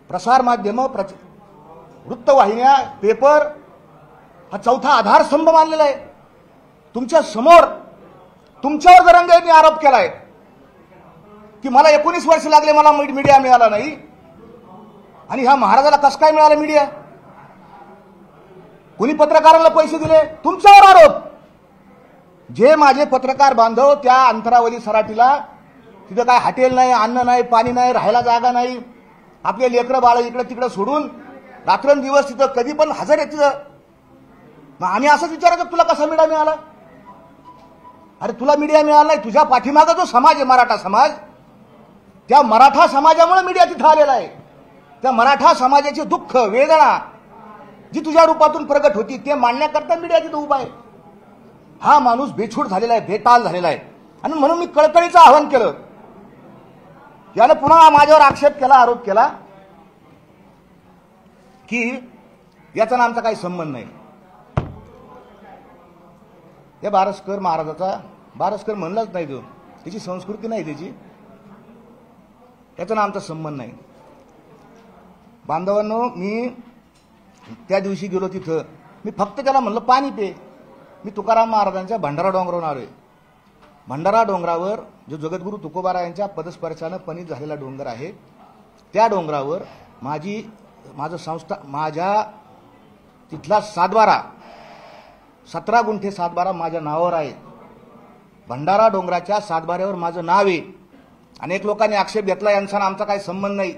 प्रसार माध्यम, वृत्तवाहिन्या, पेपर हा चौथा आधारस्तंभ मानलेला आहे। तुमच्या समोर तुमच्यावर जरांगेंनी आरोप केलाय की मला 19 वर्ष लागले, मला मीडिया मिळाला नाही, आणि ह्या महाराजाला कसं काय मिळालं मीडिया? कोणी पत्रकारांना पैसे दिले? तुमच्यावर आरोप। जे माझे पत्रकार बांधव त्या अंतरावली सराटीला तिथं काय हॉटेल नाही, अन्न नाही, पाणी नाही, राहायला जागा नाही, आपले लेकरं बाळ इकडे तिकडे सोडून रात्रंदिवस तिथं कधी पण हजर आहे तिथं। मग आम्ही असंच विचारायचं तुला कसा मीडिया मिळाला? अरे तुला मीडिया मिळाला नाही, तुझ्या पाठीमागा जो समाज आहे मराठा समाज, त्या मराठा समाजामुळे मीडिया तिथं आलेला आहे। त्या मराठा समाजाचे दुःख वेदना जी तुझ्या रूपातून प्रगट होती ते मांडण्याकरता मीडिया तिथं उभा आहे। हा माणूस बेछूट झालेला आहे, बेताल झालेला आहे, आणि म्हणून मी कळकळीचं आवाहन केलं। यानं पुन्हा माझ्यावर आक्षेप केला, आरोप केला की याचा आणि आमचा काही संबंध नाही। या बारसकर महाराजाचा, बारसकर म्हणलाच नाही तो, त्याची संस्कृती नाही त्याची, याचा आणि आमचा संबंध नाही। बांधवांनो, मी त्या दिवशी गेलो तिथं, मी फक्त त्याला म्हणलं पाणी पे। मी तुकाराम महाराजांच्या भंडारा डोंगरावर आलोय। भंडारा डोंगरावर जो जगद्गुरू तुकोबारा यांच्या पदस्पर्शानं पणित झालेला डोंगर आहे, त्या डोंगरावर माझं संस्था, माझ्या तिथला सातबारा, 17 गुंठे सातबारा माझ्या नावावर आहे। भंडारा डोंगराच्या सातबाऱ्यावर माझं नाव आहे। अनेक लोकांनी आक्षेप घेतला यांचा आमचा काही संबंध नाही,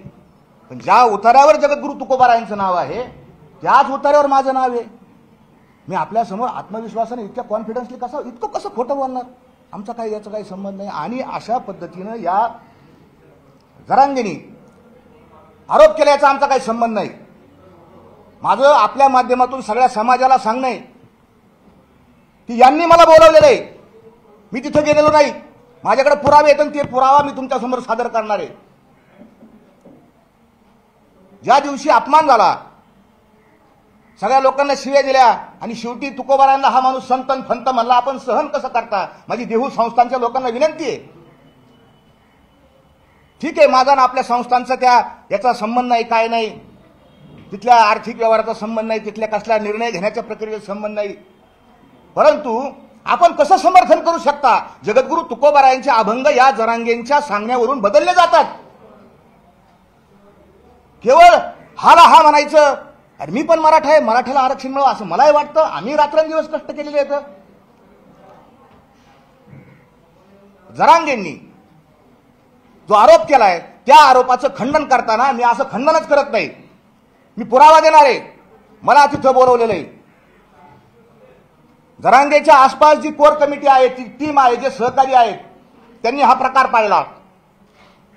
पण ज्या उतार्यावर जगद्गुरू तुकोबारा यांचं नाव आहे त्याच उतार्यावर माझं नाव आहे। मी आपल्या समोर आत्मविश्वासाने इतक्या कॉन्फिडन्सली इतकं कसं खोटं बोलणार? आमचा काही याचा काही संबंध नाही। आणि अशा पद्धतीनं या जरांगेंनी आरोप केल्याचा आमचा काही संबंध नाही। माझं आपल्या माध्यमातून सगळ्या समाजाला सांगणं आहे की यांनी मला बोलवलेलं आहे, मी तिथं गेलेलो नाही। माझ्याकडे पुरावे येतात, ते पुरावा मी तुमच्या समोर सादर करणार आहे। ज्या दिवशी अपमान झाला, सगळ्या लोकांना शिव्या दिल्या, आणि शेवटी तुकोबारांना हा माणूस संतन फंत म्हणला, आपण सहन कसं करता? माझी देहू संस्थांच्या लोकांना विनंती आहे, ठीक आहे माझा ना आपल्या संस्थांचा याचा संबंध नाही, काय नाही, तिथल्या आर्थिक व्यवहाराचा संबंध नाही, तिथल्या कसला निर्णय घेण्याच्या प्रक्रियेचा संबंध नाही, परंतु आपण कसं समर्थन करू शकता? जगद्गुरू तुकोबारा यांचे अभंग या जरांगेंच्या सांगण्यावरून बदलले जातात। केवळ हाला हा म्हणायचं, अरे मी पण मराठा आहे, मराठ्याला आरक्षण मिळावं असं मलाही वाटतं, आम्ही रात्रंदिवस कष्ट केलेले आहेत। जरांगेंनी जो आरोप केलाय त्या आरोपाचं खंडन करताना मी असं खंडनच करत नाही, मी पुरावा देणार आहे। मला तिथं बोलवलेलं आहे। जरांगेच्या आसपास जी कोर कमिटी आहे, ती टीम आहे, जे सहकारी आहेत, त्यांनी हा प्रकार पाहिला,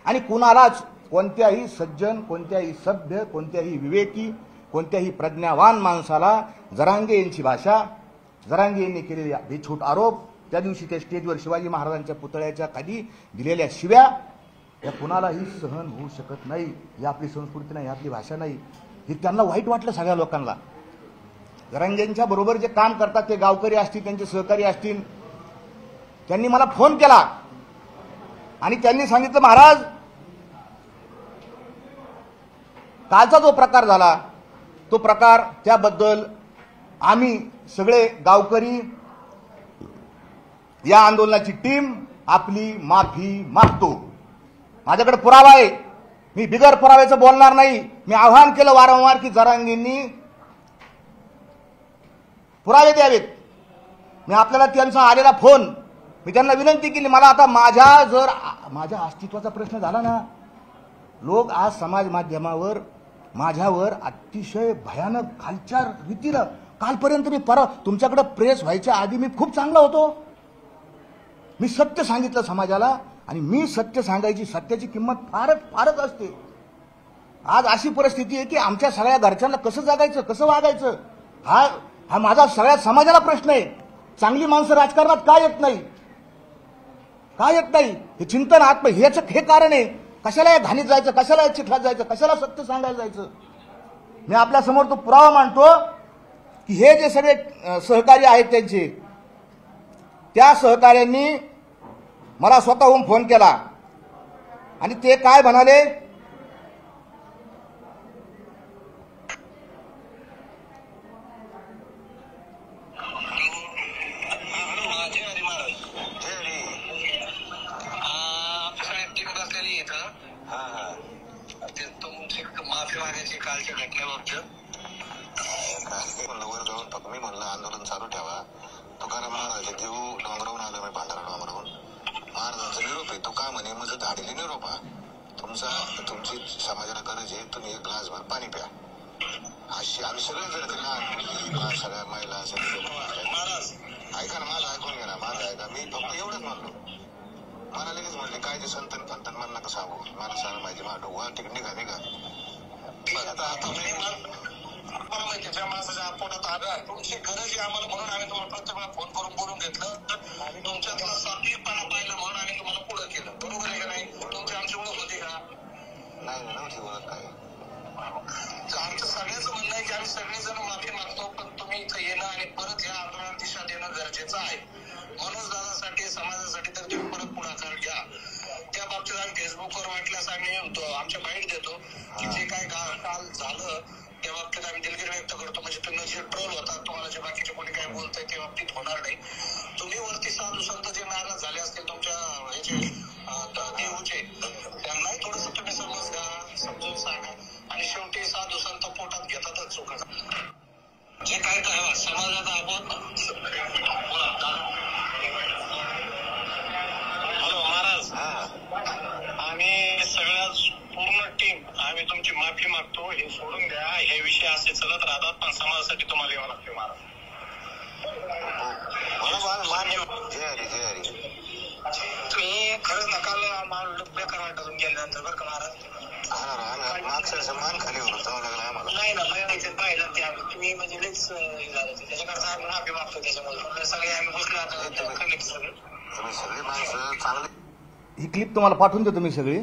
आणि कुणालाच, कोणत्याही सज्जन, कोणत्याही सभ्य, कोणत्याही विवेकी, कोणत्याही प्रज्ञावान माणसाला जरांगे यांची भाषा, जरांगे यांनी केलेले बेछूट आरोप, त्या दिवशी त्या स्टेजवर शिवाजी महाराजांच्या पुतळ्याच्या खाली दिलेल्या शिव्या, या कुणालाही सहन होऊ शकत नाही। ही आपली संस्कृती नाही, आपली भाषा नाही। हे त्यांना वाईट वाटलं सगळ्या लोकांना। जरांगेंच्या बरोबर जे काम करतात ते गावकरी असतील, त्यांचे सहकारी असतील, त्यांनी मला फोन केला आणि त्यांनी सांगितलं, महाराज कालचा जो प्रकार झाला तो प्रकार, त्याबद्दल आम्ही सगळे गावकरी, या आंदोलनाची टीम आपली माफी मागतो। माझ्याकडे पुरावा आहे, मी बिगर पुराव्याचं बोलणार नाही। मी आवाहन केलं वारंवार की जरांगेंनी पुरावे द्यावेत। मी आपल्याला त्यांचा आलेला फोन, मी त्यांना विनंती केली, मला आता माझ्या अस्तित्वाचा प्रश्न झाला ना, लोक आज समाज माध्यमावर माझ्यावर अतिशय भयानक खालच्या रीतीनं, कालपर्यंत मी तुमच्याकडे प्रेस व्हायच्या आधी मी खूप चांगला होतो, मी सत्य सांगितलं समाजाला, आणि मी सत्य सांगायची, सत्याची किंमत फारच असते। आज अशी परिस्थिती आहे की आमच्या सगळ्या घरच्यांना कसं जगायचं, कसं वागायचं, हा माझा सगळ्या समाजाला प्रश्न आहे। चांगली माणसं राजकारणात का येत नाही? हे चिंतन हे कारण आहे। कशाला या घाणीत जायचं, कशाला या चिखलात जायचं, कशाला सत्य सांगायला जायचं? मी आपल्या समोर तो पुरावा मांडतो की हे जे सगळे सहकारी आहेत त्यांचे, त्या सहकार्यांनी मला स्वतःहून फोन केला, आणि ते काय म्हणाले ते तुमची माफी मागायची कालच्या घटनेबाबत वर जाऊन फक्त मी म्हणलं आंदोलन चालू ठेवा. तुकाराम महाराज जीव डोंगरावून आलो मी, भांडारा डोंगरावून. महाराजांचा निरोप आहे, तो का म्हणे माझं धाडीले निरोप हा तुमची समाजाला गरज आहे, तुम्ही एक ग्लासभर पाणी प्या. अशी आम्ही सगळे जर लहान सगळ्या महिला महाराज ऐका ना, माझं ऐकून घ्या ना, माझं ऐका. मी फक्त एवढंच म्हणलो, मला लगेच म्हणले काय ते संतन फंतन मला नका सांगू, मला सांग माहिती माझं डोंगा तिकडे निघा. आता माहिती ज्या माणसाच्या पोटात आलं तुमची गरज आहे आम्हाला, म्हणून आम्ही तुम्हाला प्रत्येक फोन करून बोलून घेतलं. तुमच्यातला सात्विकपणा पाहिलं म्हणून आम्ही तुम्हाला पुढे केलं. बरोबर आहे का नाही? तुमची आमची ओळख होती का? नाही नव्हती ओळख. काय आमचं सगळ्याच म्हणणं आहे की आम्ही सगळेजण माफी मागतो, पण तुम्ही इथं येणं आणि परत या आंदोलनात दिशा देणं गरजेचं आहे. मनोज दादासाठी समाजासाठी तर तुम्ही परत पुढाकार घ्या. त्या बाबतीत आम्ही फेसबुकवर वाटल्यास आम्ही आमच्या बाईट देतो की जे काय काल झालं त्या बाबतीत आम्ही दिलगिरी व्यक्त करतो. म्हणजे तुम्ही जे ट्रोल होता, तुम्हाला जे बाकीचे कोणी काय बोलताय त्या बाबतीत होणार नाही. तुम्ही वरती साधू संत जे नाराज झाले असतील तुमच्या ह्याचे देऊचे, त्यांनाही थोडस तुम्ही समजून सांगा. आणि शेवटी साधू संत पोटात घेतातच चुका. जे काय काय समाजात आपण हॅलो महाराज, आम्ही सगळ्या पूर्ण टीम आम्ही तुमची माफी मागतो. हे सोडून द्या, हे विषय असे चलत राहतात, पण समाजासाठी तुम्हाला यावं लागते महाराज. तुम्ही खरंच नकाल बेकार वाटून गेल्यानंतर बरं का महाराज. मान खाली जावं लागला आम्हाला. नाही ना, पाहिलं ते आम्ही तुम्ही म्हणजे लईच झालं त्याच्याकरता आम्ही माफी मागतो. त्याच्यामुळे सगळे आम्ही बसलो आता कनेक्ट सगळे तुम्ही सगळे माणसं चांगले. ही क्लिप तुम्हाला पाठवून देतो मी सगळी.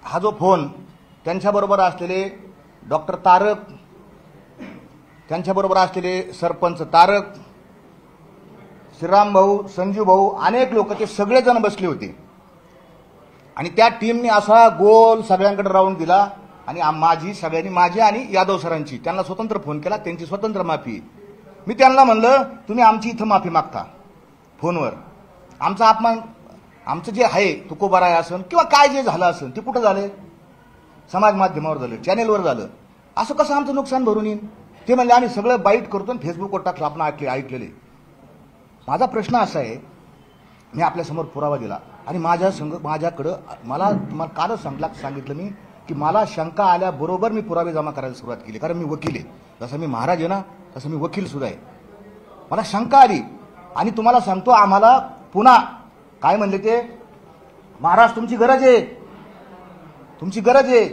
हा जो फोन त्यांच्याबरोबर असलेले डॉक्टर तारक, त्यांच्याबरोबर असलेले सरपंच तारक, श्रीराम भाऊ, संजू भाऊ, अनेक लोक ते सगळेजण बसले होते. आणि त्या टीमने असा गोल सगळ्यांकडे राऊंड दिला आणि सगळ्यांनी माझी आणि यादव सरांची त्यांना स्वतंत्र फोन केला, त्यांची स्वतंत्र माफी. मी त्यांना म्हणलं तुम्ही आमची इथं माफी मागता फोनवर, आमचा अपमान, आमचं जे आहे तुकोबाराय असन किंवा काय जे झालं असन ते कुठं झालं? समाज माध्यमावर झालं, चॅनेलवर झालं. असं कसं आमचं नुकसान भरून येईल? ते म्हणले आम्ही सगळं बाईट करतो आणि फेसबुकवर टाकलं, आपण ऐकलेले. माझा प्रश्न असा आहे, मी आपल्यासमोर पुरावा दिला आणि माझ्याकडं मला तुम्हाला कालच सांगितलं मी की मला शंका आल्याबरोबर मी पुरावे जमा करायला सुरुवात केली. कारण मी वकील आहे, जसं मी महाराज आहे ना तसं मी वकील सुद्धा आहे. मला शंका आली आणि तुम्हाला सांगतो, आम्हाला पुन्हा काय म्हणले ते, महाराज तुमची गरज आहे, तुमची गरज आहे,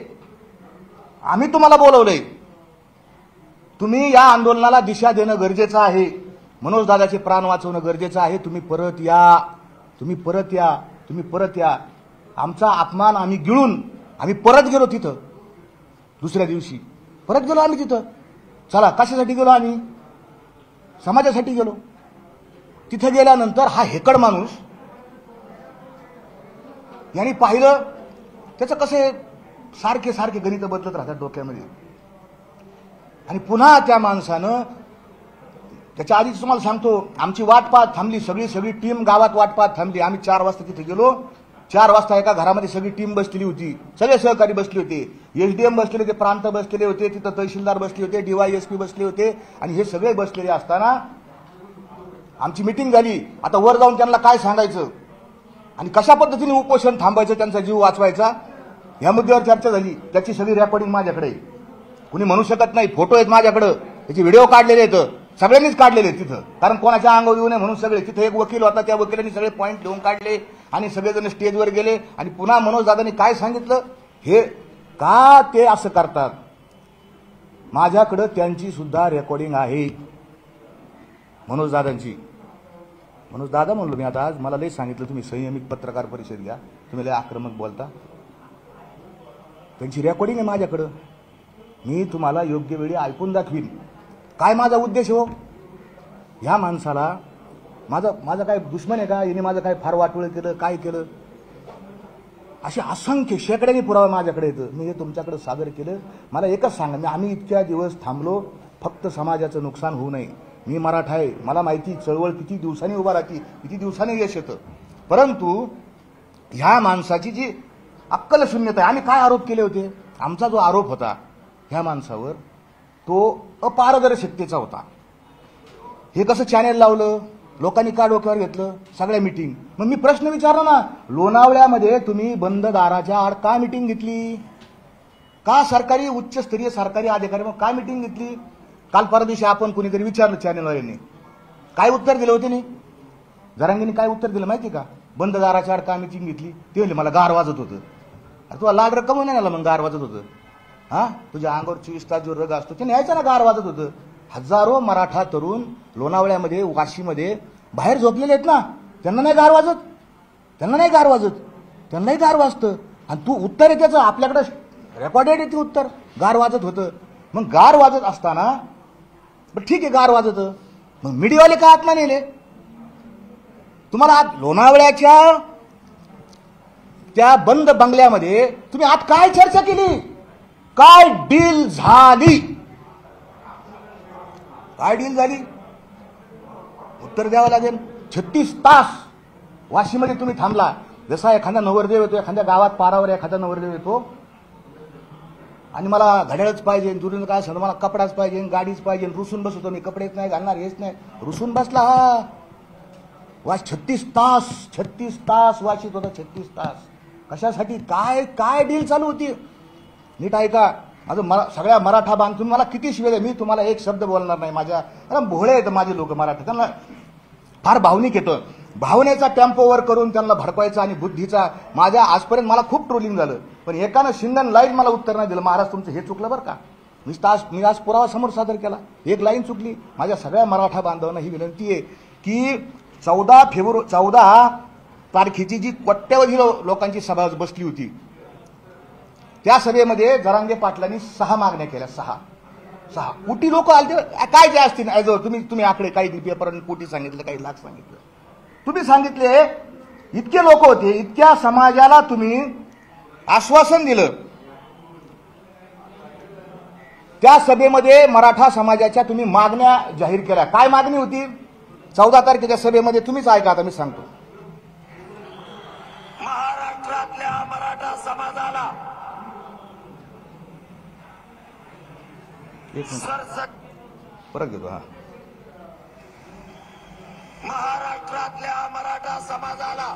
आम्ही तुम्हाला बोलवलंय, तुम्ही या आंदोलनाला दिशा देणं गरजेचं आहे, मनोज दादाचे प्राण वाचवणं गरजेचं आहे, तुम्ही परत या, तुम्ही परत या, तुम्ही परत या. आमचा अपमान आम्ही गिळून आम्ही परत गेलो तिथं. दुसऱ्या दिवशी परत गेलो आम्ही तिथं. चला कशासाठी गेलो? आम्ही समाजासाठी गेलो. तिथं गेल्यानंतर हा हेकड माणूस यांनी पाहिलं, त्याचं कसे सारखे सारखे गणित बदलत राहतात डोक्यामध्ये. आणि पुन्हा त्या माणसानं, त्याच्या आधीच तुम्हाला सांगतो, आमची वाट पाहत थांबली, सगळी टीम गावात वाट पाहत थांबली. आम्ही 4 वाजता तिथे गेलो. 4 वाजता एका घरामध्ये सगळी टीम बसलेली होती, सगळे सहकारी बसले होते, एसडीएम बसलेले होते, प्रांत बसलेले होते, तिथं तहसीलदार बसले होते, DYSP बसले होते. आणि हे सगळे बसलेले असताना आमची मिटिंग झाली. आता वर जाऊन त्यांना काय सांगायचं आणि कशा पद्धतीने उपोषण थांबायचं, त्यांचा जीव वाचवायचा, या मुद्द्यावर चर्चा झाली. त्याची सगळी रेकॉर्डिंग माझ्याकडे, कुणी म्हणू शकत नाही. फोटो आहेत माझ्याकडे, त्याचे व्हिडिओ काढलेले आहेत, सगळ्यांनीच काढलेले तिथं. कारण कोणाच्या अंगावर येऊ नये म्हणून सगळे. तिथे एक वकील होता, त्या वकिलांनी सगळे पॉईंट लिहून काढले आणि सगळेजण स्टेजवर गेले. आणि पुन्हा मनोज दादांनी काय सांगितलं, हे का ते असं करतात, माझ्याकडं त्यांची सुद्धा रेकॉर्डिंग आहे, मनोज दादांची. मनोज दादा म्हणलो मी आता, आज मला लई सांगितलं तुम्ही संयमित पत्रकार परिषद घ्या, तुम्ही लई आक्रमक बोलता. त्यांची रेकॉर्डिंग आहे माझ्याकडं, मी तुम्हाला योग्य वेळी ऐकून दाखवीन. काय माझा उद्देश हो, ह्या माणसाला माझा काय दुश्मन आहे का, याने माझं काय फार वाटोळं केलं, काय केलं? असे असंख्य शेकड्याने पुरावे माझ्याकडे येतं. मी हे तुमच्याकडे सादर केलं. मला एकच सांगा, आम्ही इतक्या दिवस थांबलो फक्त समाजाचं नुकसान होऊ नये. मी मराठा आहे, मला माहिती चळवळ किती दिवसांनी उभा राहते, किती दिवसांनी यश येतं. परंतु ह्या माणसाची जी अक्कल शून्यता आहे. आम्ही काय आरोप केले होते? आमचा जो आरोप होता ह्या माणसावर तो अपारदर्शकतेचा होता. हे कसं चॅनेल लावलं, लोकांनी का डोक्यावर घेतलं, सगळ्या मिटिंग. मग मी प्रश्न विचारला ना, लोणावळ्यामध्ये तुम्ही बंद दाराच्या आड का मिटिंग घेतली? का सरकारी उच्चस्तरीय सरकारी अधिकारी मग का मिटिंग घेतली? काल परदिवशी आपण कोणीतरी विचारलं चॅनेलवाल्यांनी, काय उत्तर दिलं होते नाही? जरांगीने काय उत्तर दिलं माहिती का? बंद दाराच्या आड का मिटिंग घेतली? ते म्हणले मला गार वाजत होतं. अरे तुला लाड रक्कम नाही आला मग गार वाजत होतं? हा, तुझ्या अंगावर 24 तास जो रग असतो ते न्यायचा ना, गार वाजत होतं. हजारो मराठा तरुण लोणावळ्यामध्ये वाशीमध्ये बाहेर झोपलेले आहेत ना, त्यांना नाही गार वाजत? त्यांनाही गार वाजतं. आणि तू उत्तर आहे त्याचं आपल्याकडे रेकॉर्डेड आहे ते उत्तर, गार वाजत होतं. मग गार वाजत असताना ठीक आहे, गार वाजत, मग मीडियावाले का आतला नेले तुम्हाला? आत लोणावळ्याच्या त्या बंद बंगल्यामध्ये तुम्ही आत काय चर्चा केली? काय डील झाली? काय डील झाली? उत्तर द्यावं लागेल. 36 तास वाशीमध्ये तुम्ही थांबला. जसा एखादा नवरदेव येतो, एखाद्या गावात पारावर एखादा नवरदेव येतो आणि मला घड्याळच पाहिजे, दुरून काय सांगतो मला कपडाच पाहिजे, गाडीच पाहिजे, रुसून बसतो मी, कपडेच नाही घालणार, हेच नाही, रुसून बसला हा. वाश 36 तास वाशीत होता. 36 तास कशासाठी? काय काय डील चालू होती? नीट ऐका. माझं सगळ्या मराठा बांधून मला किती शिवेल, मी तुम्हाला एक शब्द बोलणार नाही. माझ्या अरे भोळे येतं माझे लोक मराठा, त्यांना फार भावनिक येतं. भावनेचा टेम्पोवर करून त्यांना भडकवायचा आणि बुद्धीचा. माझ्या आजपर्यंत मला खूप ट्रोलिंग झालं, पण एकानं शिंदन लाईन मला उत्तर नाही दिलं. महाराज तुमचं हे चुकलं बरं का. मी आज पुरावा समोर सादर केला, एक लाईन चुकली. माझ्या सगळ्या मराठा बांधवांना ही विनंती आहे की 14 तारखेची जी कोट्यवधी लोकांची सभा बसली होती, त्या सभेमध्ये जरांगे पाटलांनी 6 मागण्या केल्या. 6 कोटी लोक आले. काय जे असतील तुम्ही आकडे काही पेपर कोटी सांगितलं, काही लाख सांगितलं. तुम्ही सांगितले इतके लोक होते, इतक्या समाजाला तुम्ही आश्वासन दिलं. त्या सभेमध्ये मराठा समाजाच्या तुम्ही मागण्या जाहीर केल्या. काय मागणी होती 14 तारखेच्या सभेमध्ये? तुम्हीच ऐका, आता मी सांगतो. महाराष्ट्रातल्या मराठा समाजाला परत घेतो. हा, महाराष्ट्रातल्या मराठा समाजाला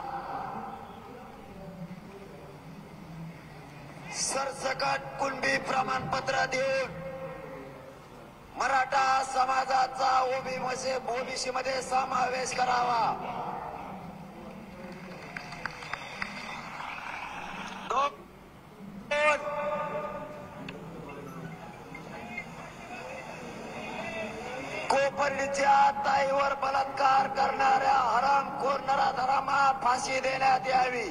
सरसकट कुणबी प्रमाणपत्र देऊन मराठा समाजाचा ओबीसी मध्ये समावेश करावा. 2 कोपर्डीच्या ताईवर बलात्कार करणाऱ्या हरामखोर नराधमांना फाशी देण्यात यावी.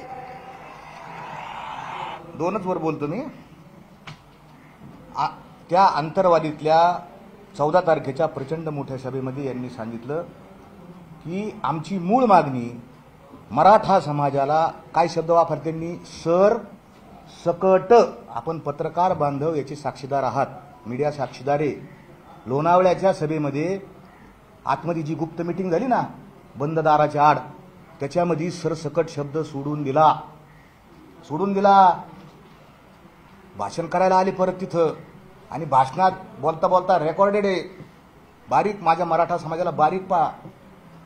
2च वर बोलतो मी. त्या अंतरवादीतल्या 14 तारखेच्या प्रचंड मोठ्या सभेमध्ये यांनी सांगितलं की आमची मूळ मागणी मराठा समाजाला, काय शब्द वापरते त्यांनी, सर सकट. आपण पत्रकार बांधव याचे साक्षीदार आहात, मीडिया साक्षीदार आहे. लोणावळ्याच्या सभेमध्ये आतमध्ये जी गुप्त मिटिंग झाली ना बंद दाराच्या आड, त्याच्यामध्ये सरसकट शब्द सोडून दिला. भाषण करायला आले परत तिथं, आणि भाषणात बोलता बोलता रेकॉर्डेड आहे, बारीक, माझ्या मराठा समाजाला बारीक पहा.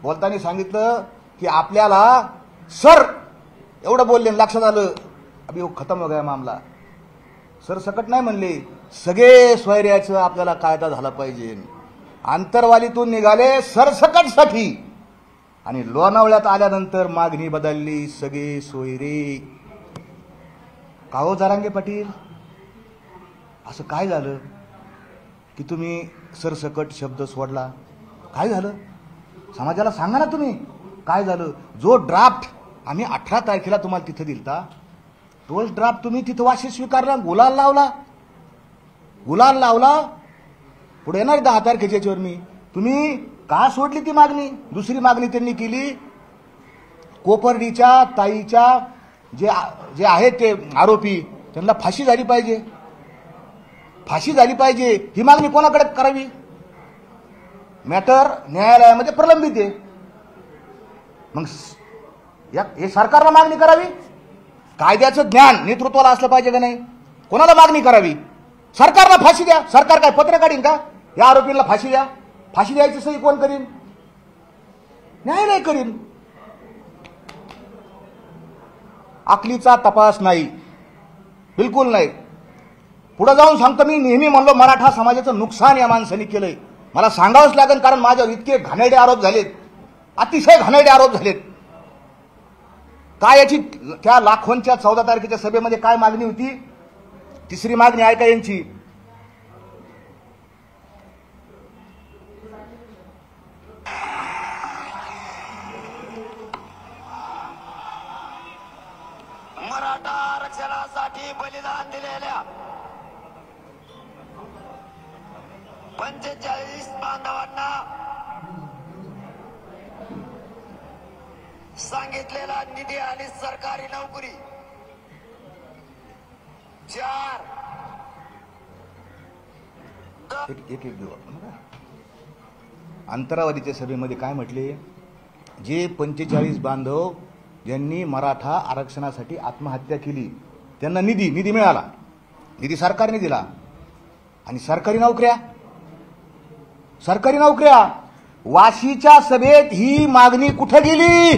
बोलताना सांगितलं की आपल्याला सर एवढं बोलले, लक्षात आलं अभी वो खतम हो गया मामला. सरसकट नाही म्हणले, सगळे सोयऱ्याचं आपल्याला कायदा झाला पाहिजे. आंतरवालीतून निघाले सरसकटसाठी, आणि लोणावळ्यात आल्यानंतर मागणी बदलली, सगळे सोयरे. का हो जरांगे पाटील, असं काय झालं की तुम्ही सरसकट शब्द सोडला? काय झालं समाजाला सांगा ना तुम्ही, काय झालं? जो ड्राफ्ट आम्ही 18 तारखेला तुम्हाला तिथं दिलता, तोच ड्राफ्ट तुम्ही तिथं वाशी स्वीकारला, गुलाल लावला. पुढे येणार 10 तारखेच्या याच्यावर मी, तुम्ही का सोडली ती मागणी? दुसरी मागणी त्यांनी केली, कोपर्डीच्या ताईच्या जे आहेत ते आरोपी, त्यांना फाशी झाली पाहिजे. ही मागणी कोणाकडे करावी? मॅटर न्यायालयामध्ये प्रलंबित आहे. मग हे सरकारला मागणी करावी. कायद्याचं ज्ञान नेतृत्वाला असलं पाहिजे का नाही? कोणाला मागणी करावी? सरकारला फाशी द्या. सरकार काय पत्र काढीन का? या आरोपींना फाशी द्या. फाशी द्यायची सही कोण करीन? न्यायालय करीन. अकलीचा तपास नाही, बिलकुल नाही. पुढे जाऊन सांगतो, मी नेहमी म्हणलो मराठा समाजाचं नुकसान या माणसाने केलंय. मला सांगावंच लागेल, कारण माझ्यावर इतके घाणेरडे आरोप झालेत, अतिशय घाणेरडे आरोप झालेत. काय याची त्या लाखोंच्या 14 तारखेच्या सभेमध्ये काय मागणी होती? तिसरी मागणी ऐका यांची. मराठा आरक्षणासाठी बलिदान दिलेल्या 45 बांधवांना सांगितलेला निधी आणि सरकारी नोकरी 4 एक अंतरावधीच्या सभेमध्ये काय म्हटले? जे 45 बांधव ज्यांनी मराठा आरक्षणासाठी आत्महत्या केली त्यांना निधी मिळाला. निधी सरकारने दिला. आणि सरकारी नोकऱ्या वाशीच्या सभेत ही मागणी कुठे गेली?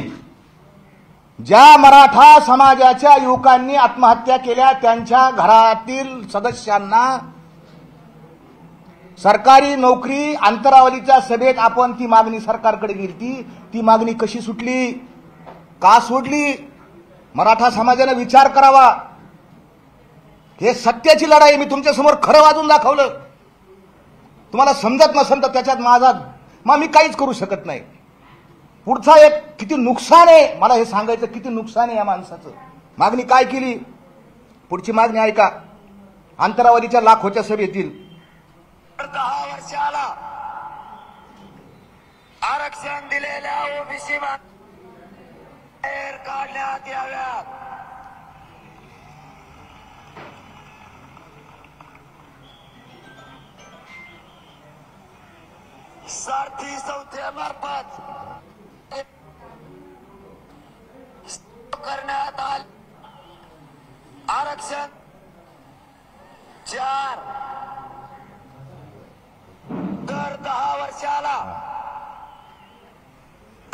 ज्या मराठा समाजाच्या युवकांनी आत्महत्या केल्या त्यांच्या घरातील सदस्यांना सरकारी नोकरी अंतरावलीच्या सभेत आपण ती मागणी सरकारकडे गेली. ती मागणी कशी सुटली? का सोडली? मराठा समाजाने विचार करावा. हे सत्याची लढाई. मी तुमच्या समोर खरं वाजून दाखवलं. तुम्हाला समजत नसेल तर त्याच्यात मी काहीच करू शकत नाही. पुढचा एक किती नुकसान आहे मला हे सांगायचं, किती नुकसान आहे या माणसाचं. मागणी काय केली? पुढची मागणी ऐका. अंतरावलीच्या लाखोच्या सभेतील 10 वर्षाला आरक्षण दिलेल्या ओबीसी बाहेर काढण्यात याव्यात. सारथी संस्थेमार्फत करण्यात आले आरक्षण 4 दर 10 वर्षाला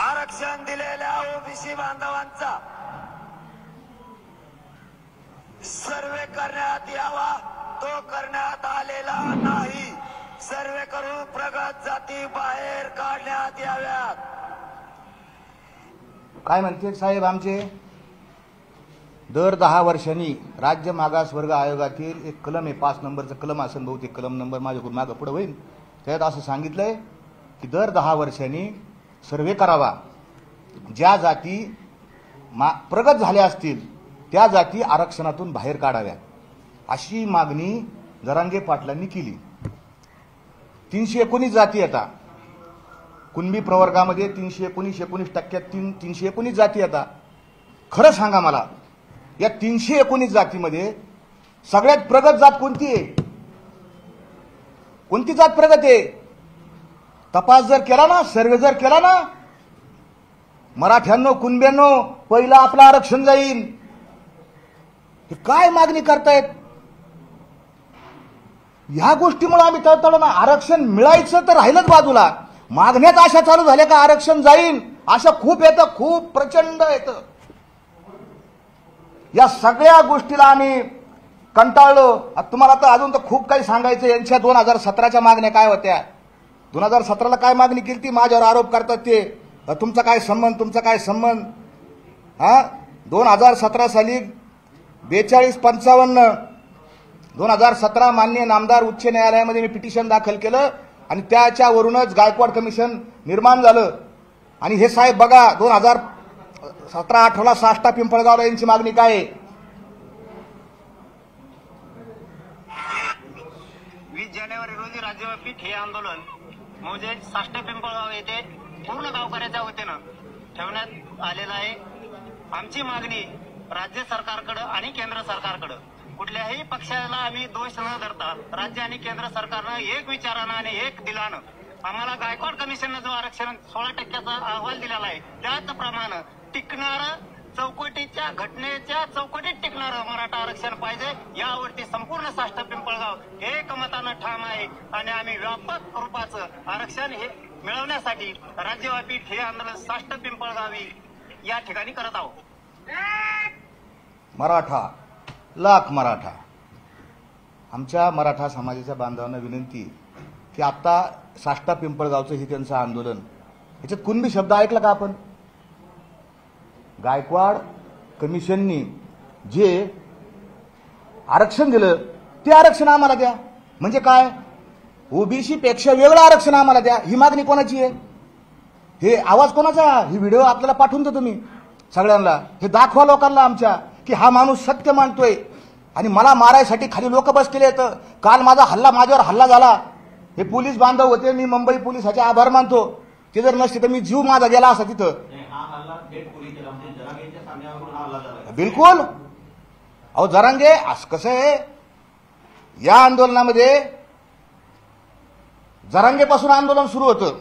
आरक्षण दिलेल्या ओबीसी बांधवांचा सर्वे करण्यात यावा. तो करण्यात आलेला नाही. सर्वे करून प्रगत जाती बाहेर काढण्यात याव्यात. काय म्हणते साहेब आमचे? दर 10 वर्षांनी राज्य मागासवर्ग आयोगातील एक कलम आहे, 5 नंबरचं कलम असेल बहुतेक, कलम नंबर माझ्याकडून मागं पुढे होईल. त्यात असं सांगितलंय की दर 10 वर्षांनी सर्वे करावा. ज्या जाती प्रगत झाल्या असतील त्या जाती आरक्षणातून बाहेर काढाव्या, अशी मागणी जरांगे पाटलांनी केली. 319 जाती येतात कुणबी प्रवर्गामध्ये. 319% 319 जाती येतात. खरं सांगा मला, या 319 जातीमध्ये सगळ्यात प्रगत जात कोणती आहे? कोणती जात प्रगत आहे? तपास जर केला ना, सर्वे जर केला ना, मराठ्यांनो, कुणब्यांनो, पहिलं आपलं आरक्षण जाईल. हे काय मागणी करतायत? ह्या गोष्टीमुळे आम्ही तळतळ ना. आरक्षण मिळायचं तर राहिलंच बाजूला, मागण्यात आशा चालू झाल्या का आरक्षण जाईल, अशा खूप येतं, खूप प्रचंड येतं. या सगळ्या गोष्टीला आम्ही कंटाळलो. तुम्हाला तर अजून तर खूप काही सांगायचं. यांच्या 2017च्या मागण्या काय होत्या? 2017ला काय मागणी केली ती? माझ्यावर आरोप करतात ते, तुमचा काय संबंध. 2017 साली 4255 2017 माननीय नामदार उच्च न्यायालयामध्ये मी पिटिशन दाखल केलं आणि त्याच्यावरूनच गायकवाड कमिशन निर्माण झालं. आणि हे साहेब बघा, 2017-18ला साष्टा पिंपळगावला यांची मागणी काय आहे? 20 जानेवारी रोजी राज्यव्यापी ठिय्या आंदोलन म्हणजे साष्टा पिंपळगाव येथे पूर्ण गावकऱ्याच्या वतीनं ठेवण्यात आलेलं आहे. आमची मागणी राज्य सरकारकडे आणि केंद्र सरकारकडे, कुठल्याही पक्षाला आम्ही दोष न धरता राज्य आणि केंद्र सरकारनं एक विचारानं आणि एक दिलानं आम्हाला गायकवाड कमिशननं जो आरक्षण 16% अहवाल दिलेला आहे त्याचप्रमाणे टिकणारं चौकटीच्या घटनेच्या चौकटीत टिकणारं मराठा आरक्षण पाहिजे। यावरती संपूर्ण साष्ट पिंपळगाव एकमतानं ठाम आहे आणि आम्ही व्यापक रूपाचं आरक्षण हे मिळवण्यासाठी राज्यव्यापी ठिय्या आंदोलन साष्ट पिंपळगावी या ठिकाणी करत आहोत। मराठा लाख मराठा, आमच्या मराठा समाजाच्या बांधवांना विनंती की आता साष्टा पिंपळगावचं हे त्यांचं आंदोलन, याच्यात कुणबी शब्द ऐकला का आपण? गायकवाड कमिशननी जे आरक्षण दिलं ते आरक्षण आम्हाला द्या, म्हणजे काय? ओबीसी पेक्षा वेगळं आरक्षण आम्हाला द्या, ही मागणी कोणाची आहे? हे आवाज कोणाचा? ही व्हिडिओ आपल्याला पाठवून देतो मी सगळ्यांना, हे दाखवा लोकांना आमच्या की हा माणूस सत्य मानतोय आणि मला मारायसाठी खाली लोक बसलेले आहेत। काल माझ्यावर हल्ला झाला, हे पोलीस बांधव होते, मी मुंबई पोलिसाचे आभार मानतो, ते जर नसते तर मी जीव माझा गेला असता तिथं। बिलकुल, अहो जरांगे असं कसं आहे, या आंदोलनामध्ये जरांगेपासून आंदोलन सुरू होतं,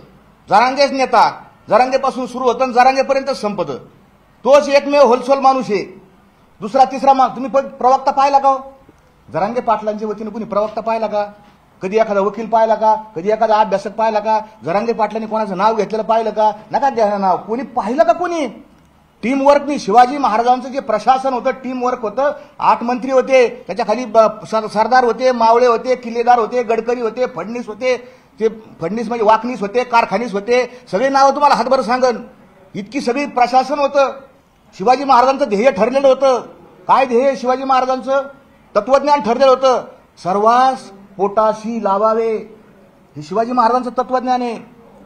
जरांगेच नेता, जरांगेपासून सुरू होतं आणि जरांगेपर्यंत संपतं, तोच एकमेव होलसेल माणूस आहे। दुसरा तिसरा तुम्ही प्रवक्ता पाहिला का? जरांगे पाटलांच्या वतीने कुणी प्रवक्ता पाहिला का? कधी एखादा वकील पाहिला का? कधी एखादा अभ्यासक पाहिला का? जरांगे पाटलांनी कोणाचं नाव घेतलेलं पाहिलं का? नका घ्या नाव, कोणी पाहिलं का? कोणी टीम वर्कनी शिवाजी महाराजांचं जे प्रशासन होतं टीम वर्क होतं, 8 मंत्री होते, त्याच्या खाली सरदार होते, मावळे होते, किल्लेदार होते, गडकरी होते, फडणीस होते, ते फडणीस म्हणजे वाकणीस होते, कारखानीस होते, सगळे नावं तुम्हाला हातभर सांगन, इतकी सगळी प्रशासन होतं। शिवाजी महाराजांचं ध्येय ठरलेलं होतं, काय ध्येय शिवाजी महाराजांचं? तत्वज्ञान ठरलेलं होतं, सर्वांस पोटाशी लावावे, हे शिवाजी महाराजांचं तत्वज्ञान आहे,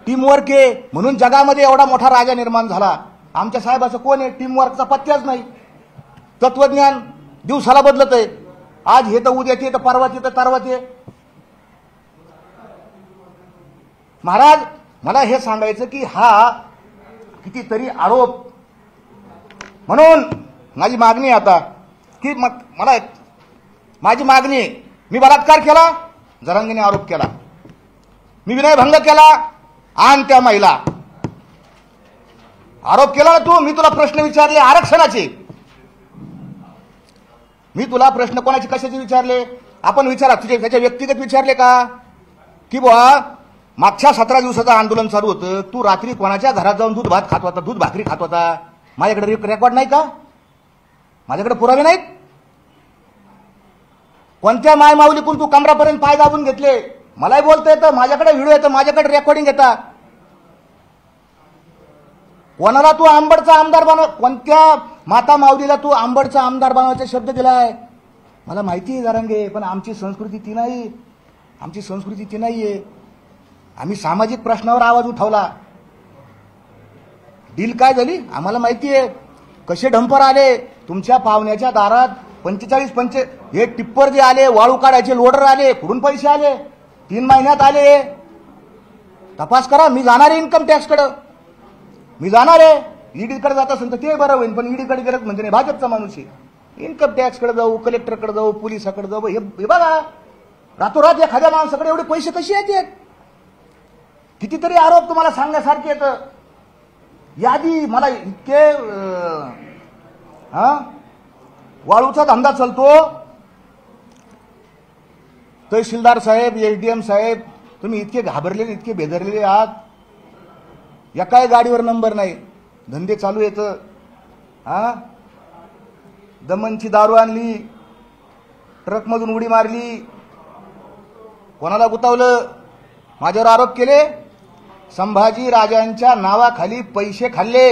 टीमवर्क आहे, म्हणून जगामध्ये एवढा मोठा राजा निर्माण झाला। आमच्या साहेबाचं कोण आहे? टीमवर्कचा पत्त्याच नाही, तत्वज्ञान दिवसाला बदलत आहे, आज हे तर उद्या ते तर परवा ते तर तरवा ते। महाराज मला हे सांगायचं की हा कितीतरी आरोप, म्हणून माझी मागणी आता की माझी मागणी, मी बलात्कार केला, जरांगेने आरोप केला, मी विनयभंग केला, आणि त्या महिला आरोप केला ना तू, मी तुला प्रश्न विचारले आरक्षणाचे, मी तुला प्रश्न कोणाचे कशाचे विचारले? आपण विचारा, तुझे त्याच्या व्यक्तिगत विचारले का? की बुवा मागच्या 17 दिवसाचं आंदोलन चालू होतं, तू रात्री कोणाच्या घरात जाऊन दूध भात खात होता, दूध भाकरी खात होता, माझ्याकडे रेकॉर्ड नाही का? माझ्याकडे पुरावे नाहीत? कोणत्या माय माऊलीकून तू कमरापर्यंत पाय दाबून घेतले? मलाही बोलता येतं, माझ्याकडे व्हिडिओ येतं, माझ्याकडे रेकॉर्डिंग येतात। कोणाला तू आंबडचा आमदार बनव, कोणत्या माता माऊलीला तू आंबडचा आमदार बनवायचा शब्द दिलाय? मला माहिती आहे जरांगे, पण आमची संस्कृती ती नाही, आमची संस्कृती ती नाहीये। आम्ही सामाजिक प्रश्नावर आवाज उठवला, डील काय झाली आम्हाला माहिती आहे, कसे डंपर आले तुमच्या पाहुण्याच्या दारात, 45 हे टिप्पर जे आले, वाळू काढायचे लोडर आले, कुठून पैसे आले? 3 महिन्यात आले, तपास करा। मी जाणार आहे इन्कम टॅक्सकडे, मी जाणार आहे, ईडीकडे जात असेल तर ते बरं होईल, पण ईडीकडे गेलं म्हणजे नाही, भाजपचा माणूस आहे, इन्कम टॅक्सकडे जाऊ, कलेक्टरकडे जाऊ, पोलिसाकडे जाऊ, हे बघा रातोरात एखाद्या माणसाकडे एवढे पैसे कसे येतात? कितीतरी आरोप तुम्हाला सांगण्यासारखे येतं, यादी मला इतके वाळूचा धंदा चालतो, तहसीलदार साहेब, एसडीएम साहेब, तुम्ही इतके घाबरलेले, इतके बेदरलेले आहात, एकाही गाडीवर नंबर नाही, धंदे चालू येतं। दमनची दारू आणली, ट्रकमधून उडी मारली, कोणाला गुतावलं, माझ्यावर आरोप केले, संभाजी राजांच्या नावाखाली पैसे खाल्ले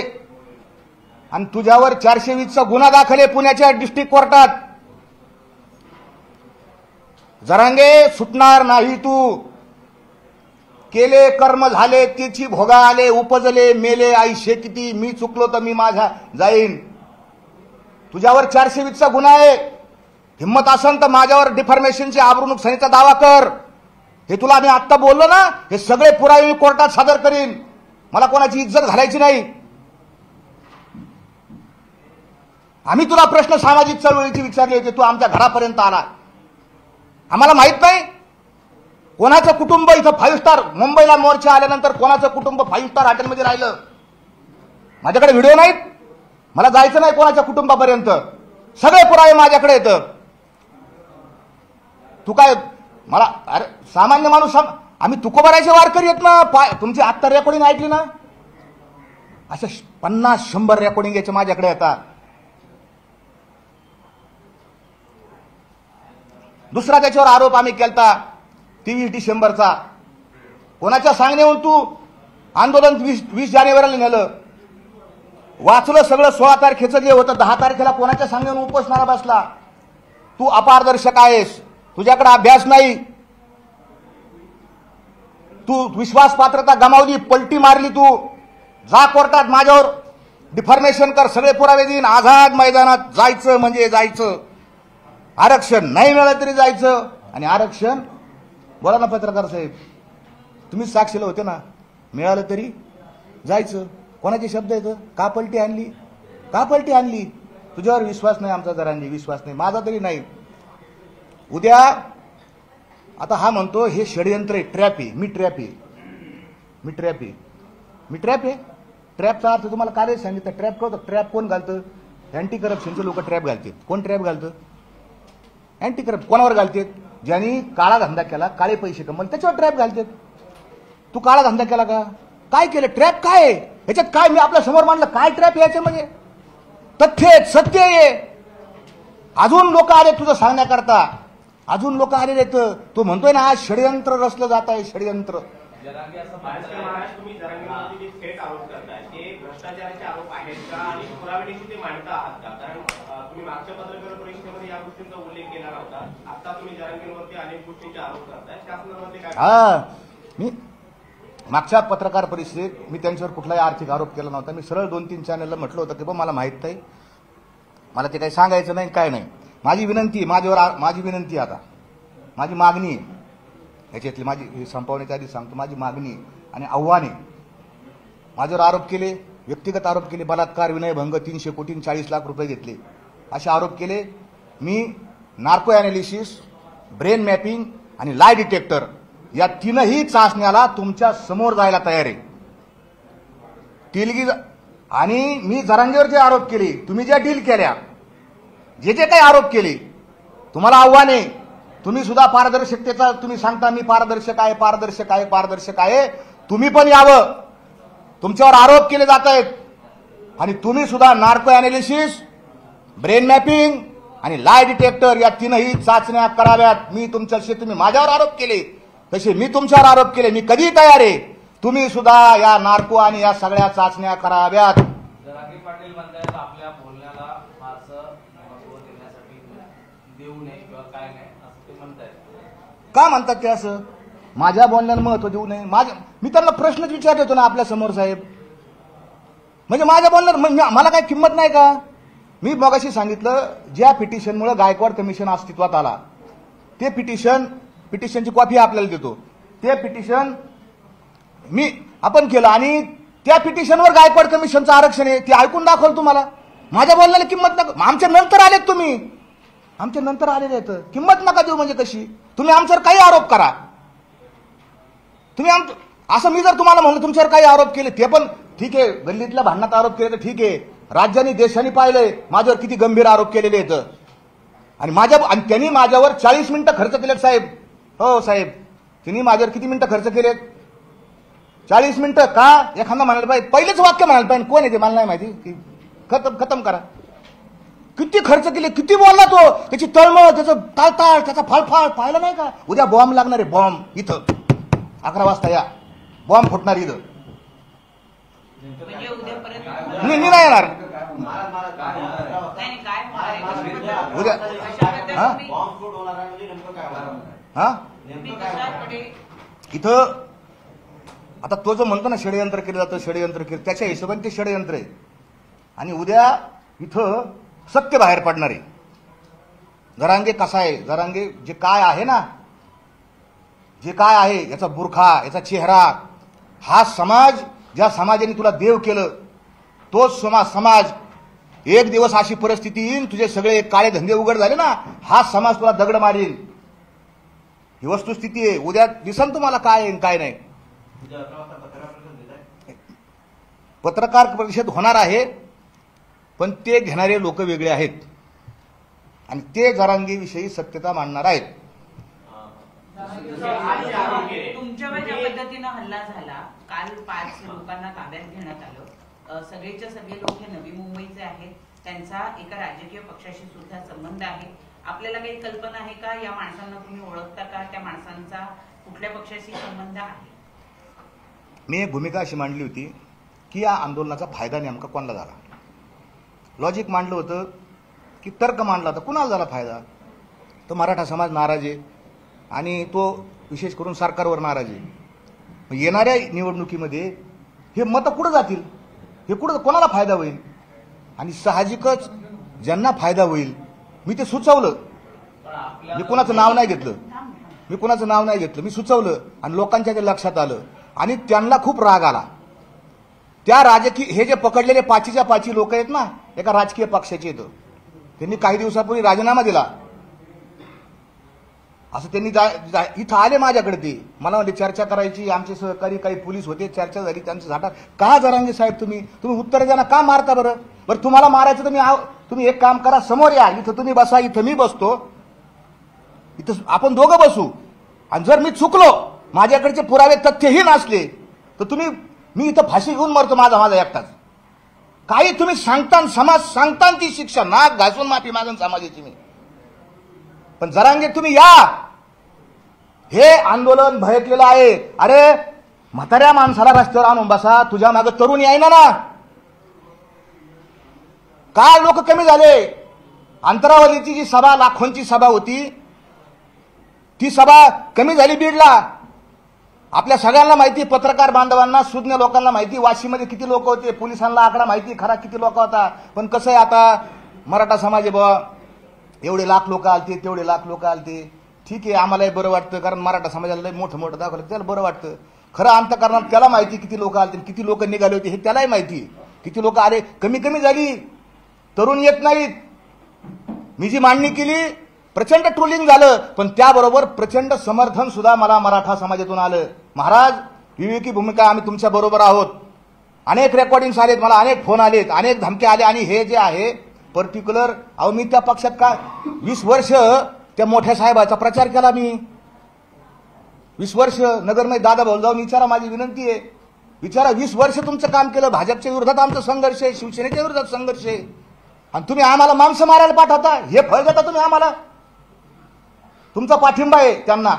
आणि तुझ्यावर 420चा गुन्हा दाखल आहे पुण्याच्या डिस्ट्रिक्ट कोर्टात। जरांगे सुटणार नाही तू, केले कर्म झाले तिची भोगा आले, उपजले मेले आयुष्य किती, मी चुकलो तर मी माझा जाईन। तुझ्यावर 420चा गुन्हा आहे, हिम्मत असेल तर माझ्यावर डिफॉर्मेशनची आबरू नुकसानीचा दावा कर। हे तुला मी आत्ता बोललो ना, हे सगळे पुरावे कोर्टात सादर करीन, मला कोणाची इज्जत घालायची नाही। आम्ही तुला प्रश्न सामाजिक चळवळीचे विचारले होते, तू आमच्या घरापर्यंत आला, आम्हाला माहित नाही कोणाचं कुटुंब इथं 5 स्टार मुंबईला मोर्चा आल्यानंतर कोणाचं कुटुंब 5 स्टार हॉटेलमध्ये राहिलं? माझ्याकडे व्हिडिओ नाहीत, मला जायचं नाही कोणाच्या कुटुंबापर्यंत, सगळे पुरावे माझ्याकडे येतं. तू काय मला, अरे सामान्य माणूस, आम्ही तुकोबारायचे वारकरी आहेत ना. तुमची आत्ता रेकॉर्डिंग ऐकली ना, अशा 50-100 रेकॉर्डिंग याचे माझ्याकडे येतात. दुसरा त्याच्यावर आरोप आम्ही केलता 23 डिसेंबरचा. कोणाच्या सांगण्यावरून तू आंदोलन 20 जानेवारीला नेलं? वाचलं सगळं. 16 तारखेचं जे होतं 10 तारखेला कोणाच्या सांगण्यावरून उपोषणाला बसला? तू अपारदर्शक आहेस, तुझ्याकडे अभ्यास नाही, तू विश्वासपात्रता गमावली, पलटी मारली. तू जा कोर्टात, माझ्यावर डिफॉर्मेशन कर, सगळे पुरावे देईन. आझाद मैदानात जायचं म्हणजे जायचं. आरक्षण नाही मिळालं तरी जायचं. आणि आरक्षण, बोला ना पत्रकार साहेब, तुम्ही साक्षीला होते ना, मिळालं तरी जायचं. कोणाचे शब्द येतं? का पलटी आणली? का पलटी आणली? तुझ्यावर विश्वास नाही आमचा, जरांनी विश्वास नाही, माझा तरी नाही. उद्या आता हा म्हणतो हे षडयंत्र आहे, ट्रॅप आहे. मी ट्रॅप आहे, मी ट्रॅप आहे, मी ट्रॅप आहे. ट्रॅपचा अर्थ तुम्हाला काय सांगितलं? ट्रॅप कळतं? ट्रॅप कोण घालतं? अँटी करप्शनचे लोक ट्रॅप घालतात. कोण ट्रॅप घालतं? Anti corruption. कोणावर घालतात? ज्यांनी काळा धंदा केला, काळे पैसे कमवले, त्याच्यावर ट्रॅप घालतात. तू काळा धंदा केला का? काय केलं? ट्रॅप काय आहे याच्यात? काय मी आपल्या समोर मांडलं? काय ट्रॅप याच्यामध्ये? तथ्य आहे, सत्य आहे. अजून लोक आले तुझं सांगण्याकरता, अजून लोक आलेले आहेत. तो म्हणतोय ना आज षडयंत्र रचलं जात आहे, षडयंत्र. तुम्ही जरांगीवरती जे थेट आरोप करताय ते भ्रष्टाचाराचे आरोप आहेत का आणि पुराव्यानिशी ते मांडता आहात का? कारण तुम्ही मागच्या पत्रकार परिषदेमध्ये या गोष्टींचा उल्लेख केला नव्हता. आता तुम्ही जरांगीवरती अनेक गोष्टींचे आरोप करताय, त्या संदर्भात काय? हा, मी मागच्या पत्रकार परिषदेत मी त्यांच्यावर कुठलाही आर्थिक आरोप केला नव्हता. मी सरळ 2-3 चॅनलला म्हटलं होतं की बा मला माहित नाही, मला ते काही सांगायचं नाही, काय नाही. माझी विनंती, माझी विनंती, आता माझी मागणी आहे ह्याच्यातली, माझी संपवण्याच्या आधी सांगतो, माझी मागणी आणि आव्हाने. माझ्यावर आरोप केले, व्यक्तिगत आरोप केले, बलात्कार, विनयभंग, 300 कोटी 40 लाख रुपये घेतले, असे आरोप केले. मी नार्को अॅनालिसिस, ब्रेन मॅपिंग आणि लाय डिटेक्टर या 3ही चाचण्याला तुमच्या समोर जायला तयार आहे. आणि मी जरांगेवर जे आरोप केले, तुम्ही ज्या डील केल्या, जे जे काही आरोप केले, तुम्हाला आव्हान आहे. तुम्ही सुद्धा पारदर्शकतेचा तुम्ही सांगता मी पारदर्शक आहे, पारदर्शक आहे, पारदर्शक आहे. तुम्ही पण यावं. तुमच्यावर आरोप केले जात आहेत आणि तुम्ही सुद्धा नार्को अॅनालिसिस, ब्रेन मॅपिंग आणि लाय डिटेक्टर या 3ही चाचण्या कराव्यात. मी तुमच्याशी, तुम्ही माझ्यावर आरोप केले तसे मी तुमच्यावर आरोप केले, मी कधी तयार आहे. तुम्ही सुद्धा या नार्को आणि या सगळ्या चाचण्या कराव्यात. जरांगे पाटील म्हणतायत आपल्या बोलण्याला फारसं महत्व देण्यासाठी देऊ नये किंवा काय नाही असं ते म्हणतायत. का म्हणतात ते असं? माझ्या बोलण्याला महत्व देऊ नये? मी त्यांना प्रश्नच विचारत होतो ना आपल्या समोर साहेब. म्हणजे माझ्या बोलण्यात मला काय किंमत नाही का? मी मगाशी सांगितलं, ज्या पिटिशनमुळे गायकवाड कमिशन अस्तित्वात आला, ते पिटिशनची कॉपी आपल्याला देतो. ते पिटिशन आपण केलं आणि त्या पिटिशनवर गायकवाड कमिशनचं आरक्षण आहे, ते ऐकून दाखवलं तुम्हाला. माझ्या बोलण्याला किंमत नका. आमच्या नंतर आलेत तुम्ही, आमच्या नंतर आलेले आहेत, किंमत नका देऊ. म्हणजे कशी? तुम्ही आमच्यावर काही आरोप करा, तुम्ही असं मी जर तुम्हाला म्हणलं तुमच्यावर काही आरोप केले, ते पण ठीक आहे. गल्लीतल्या भांडणात आरोप केले तर ठीक आहे. राज्याने देशाने पाहिलंय माझ्यावर किती गंभीर आरोप केलेले आहेत. आणि त्यांनी माझ्यावर 40 मिनिटं खर्च केलेत साहेब. हो साहेब, त्यांनी माझ्यावर किती मिनिटं खर्च केलेत? 40 मिनिटं. का? एखादा म्हणायला पाहिजे, पहिलेच वाक्य म्हणायला पाहिजे, कोण येते मला नाही माहिती, की खतम करा. किती खर्च केले, किती बोलला तो, त्याची तळमळ, त्याचं ताळताळ, त्याचा फाळफाळ पाहिलं नाही का? उद्या बॉम्ब लागणार आहे, बॉम्ब इथं 11 वाजता या, बॉम्ब फुटणार इथं. मी नाही येणार उद्या. हा इथं आता तो जो म्हणतो ना षडयंत्र केलं जातं, षडयंत्र केलं, त्याच्या हिशोबाने ते षडयंत्र आहे. आणि उद्या इथं सत्य बाहेर पडणार आहे. जरांगे कसा आहे, जरांगे जे काय आहे ना, जे काय आहे, याचा बुरखा, याचा चेहरा, हा समाज, ज्या समाजाने तुला देव केलं, तोच समाज एक दिवस अशी परिस्थिती येईल, तुझे सगळे काळे धंदे उघड झाले ना, हा समाज तुला दगड मारील. ही वस्तुस्थिती आहे. उद्या दिसन तुम्हाला काय आहे आणि काय नाही. पत्रकार परिषद होणार आहे, पण ते घेणारे लोक वेगळे आहेत आणि ते जरांगीविषयी सत्यता मांडणार आहेत. तुमच्यावर ज्या पद्धतीनं हल्ला झाला, काल 5 लोकांना ताब्यात घेण्यात आलं. सगळेच्या सगळे लोक हे नवी मुंबईचे आहेत, त्यांचा एका राजकीय पक्षाशी सुद्धा संबंध आहे. आपल्याला काही कल्पना आहे का, या माणसांना तुम्ही ओळखता का, त्या माणसांचा कुठल्या पक्षाशी संबंध आहे? मी एक भूमिका अशी मांडली होती की या आंदोलनाचा फायदा नेमका कोणाला झाला. लॉजिक मांडलं होतं की तर्क मांडला होता, कुणाला झाला फायदा. तर मराठा समाज नाराज आहे आणि तो विशेष करून सरकारवर नाराज आहे. येणाऱ्या निवडणुकीमध्ये हे मतं कुठं जातील, हे कुठं कोणाला फायदा होईल. आणि साहजिकच ज्यांना फायदा होईल मी ते सुचवलं. मी कुणाचं नाव नाही घेतलं, मी सुचवलं आणि लोकांच्या ते लक्षात आलं आणि त्यांना खूप राग आला. त्या राजकीय हे जे पकडलेले 5च्या 5 लोक आहेत ना, एका राजकीय पक्षाचे येतं, त्यांनी काही दिवसापूर्वी राजीनामा दिला. असं त्यांनी इथं आले माझ्याकडे. ते मला म्हणजे चर्चा करायची, आमचे सहकारी काही पोलीस होते, चर्चा झाली, त्यांचं झाटा. का जरांगे साहेब तुम्ही उत्तर द्या ना, का मारता बरं तुम्हाला मारायचं तर तुम्ही एक काम करा, समोर या, इथं तुम्ही बसा, इथं मी बसतो, इथं आपण दोघं बसू. आणि जर मी चुकलो, माझ्याकडचे पुरावे तथ्यही नसले, तर मी इथं फाशी घेऊन मरतो माझा एकटाच. काही तुम्ही सांगता, समाज सांगता ती शिक्षा, नाक घासून माफी मागून समाजाची मी. पण जरांगे तुम्ही या, हे आंदोलन भयकलेलं आहे. अरे म्हाताऱ्या माणसाला रस्त्यावर आणून बसा, तुझ्या मागे तरुण यायना ना. काय लोक कमी झाले. अंतरावलीची जी सभा, लाखोंची सभा होती, ती सभा कमी झाली बीडला. आपल्या सगळ्यांना माहिती, पत्रकार बांधवांना, सुज्ञ लोकांना माहिती, वाशीमध्ये किती लोक होते, पोलिसांना आकडा माहिती खरा किती लोक होता. पण कसं आहे, आता मराठा समाज आहे बाबा, एवढे लाख लोक आलते, तेवढे लाख लोक आलते, ठीक आहे, आम्हालाही बरं वाटतं, कारण मराठा समाजाला मोठं दाखवलं त्याला बरं वाटतं. खरं अंतःकरणात त्याला माहिती किती लोक आलते, किती लोक निघाले होते हे त्यालाही माहिती. किती लोक आले, कमी झाली, तरुण येत नाहीत. मी जी मांडणी केली, प्रचंड ट्रोलिंग झालं, पण त्याबरोबर प्रचंड समर्थन सुद्धा मला मराठा समाजातून आलं. महाराज, विवेकी भूमिका, आम्ही तुमच्या बरोबर आहोत. अनेक रेकॉर्डिंग्स आलेत, मला अनेक फोन आलेत, अनेक धमके आले. आणि हे जे आहे पर्टिक्युलर, मी त्या पक्षात काय 20 वर्ष त्या मोठ्या साहेबाचा प्रचार केला. मी 20 वर्ष नगरमध्ये दादा भाऊ जाऊन विचारा, माझी विनंती आहे, विचारा. 20 वर्ष तुमचं काम केलं. भाजपच्या विरोधात आमचा संघर्ष आहे, शिवसेनेच्या विरोधात संघर्ष आहे, आणि तुम्ही आम्हाला माणसं मारायला पाठवता. हे फळ देता तुम्ही आम्हाला. तुमचा पाठिंबा आहे त्यांना,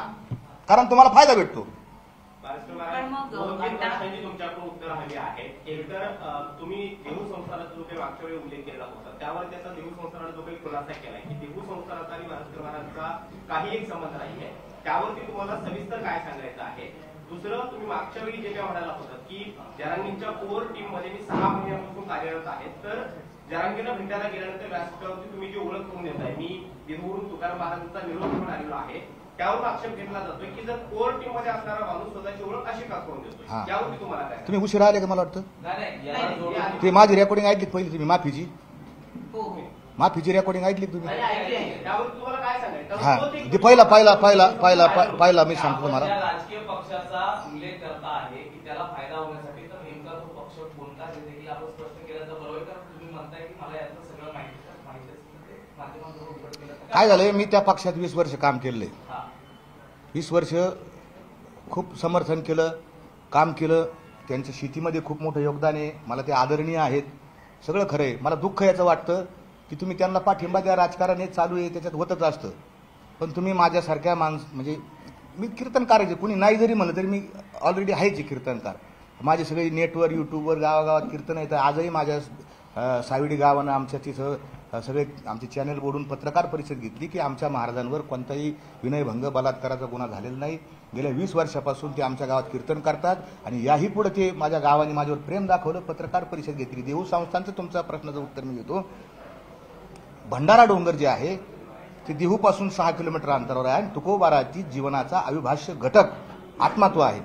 कारण तुम्हाला फायदा भेटतो. तुमच्याकडून उत्तर हवी आहे. एकतर तुम्ही देहू संस्थानाचा जो काही मागच्या वेळी उल्लेख केला होता, त्यावर त्याचा देहू संस्थानाने जो काही खुलासा केला की देहू संस्थानाचा आणि महाराष्ट्र महाराजांचा काही एक संबंध नाहीये, त्यावरती तुम्हाला सविस्तर काय सांगायचं आहे. दुसरं, तुम्ही मागच्या वेळी जे काय म्हणाला होता की जरांगींच्या कोर टीम मध्ये मी 6 महिन्यापासून कार्यरत आहे, तर जरांगीला भेटायला गेल्यानंतर व्यासपीठावरती तुम्ही जी ओळख करून देताय, मी देहूवरून तुकाराम महाराजांचा निरोप घेऊन आलेलो आहे, त्यावर आक्षेप घेतला जातोय की जर कोर टीम मध्ये असणारा माणूस स्वतःची ओळख अशी का करून देतोय, यावरती तुम्हाला काय? तुम्ही उशीर आले का मला वाटतं. ते माझी रेकॉर्डिंग ऐकली पहिली तुम्ही, माफीची रेकॉर्डिंग ऐकली तुम्ही. त्यावर तुम्हाला काय सांगायचं? हा, ते पहिला मी सांगतो तुम्हाला. राजकीय पक्षाचा उल्लेख करता आहे की त्याला फायदा होण्यासाठी, तर नेमका तो पक्ष कोणता हे देखील आपण स्पष्ट केलं तर बरोबर. कारण तुम्ही म्हणताय की मला याचं सगळं माहिती काय झालंय, मी त्या पक्षात 20 वर्ष काम केलंय. 20 वर्ष खूप समर्थन केलं, काम केलं. त्यांच्या शेतीमध्ये खूप मोठं योगदान आहे. मला ते आदरणीय आहेत, सगळं खरं आहे. मला दुःख याचं वाटतं की तुम्ही त्यांना पाठिंबा द्या, राजकारण हे चालू आहे, त्याच्यात होतच असतं. पण तुम्ही माझ्यासारख्या म्हणजे मी कीर्तनकार आहे, कुणी नाही जरी म्हणलं तरी मी ऑलरेडी आहेच कीर्तनकार. माझे सगळे नेटवर, यूट्यूबवर, गावागावात कीर्तन येतं. आजही माझ्या साविडी गावानं आमच्या तिथं सगळे आमचे चॅनल बोलून पत्रकार परिषद घेतली की आमच्या महाराजांवर कोणताही विनयभंग, बलात्काराचा गुन्हा झालेला नाही. गेल्या 20 वर्षापासून ते आमच्या गावात कीर्तन करतात आणि याही पुढे ते माझ्या गावाने माझ्यावर प्रेम दाखवलं, पत्रकार परिषद घेतली. देहू संस्थांचं तुमच्या प्रश्नाचं उत्तर मी देतो. भंडारा डोंगर जे आहे ते देहूपासून 6 किलोमीटर अंतरावर आहे आणि तुकोबाराची जीवनाचा अविभाज्य घटक आत्मात्व आहे.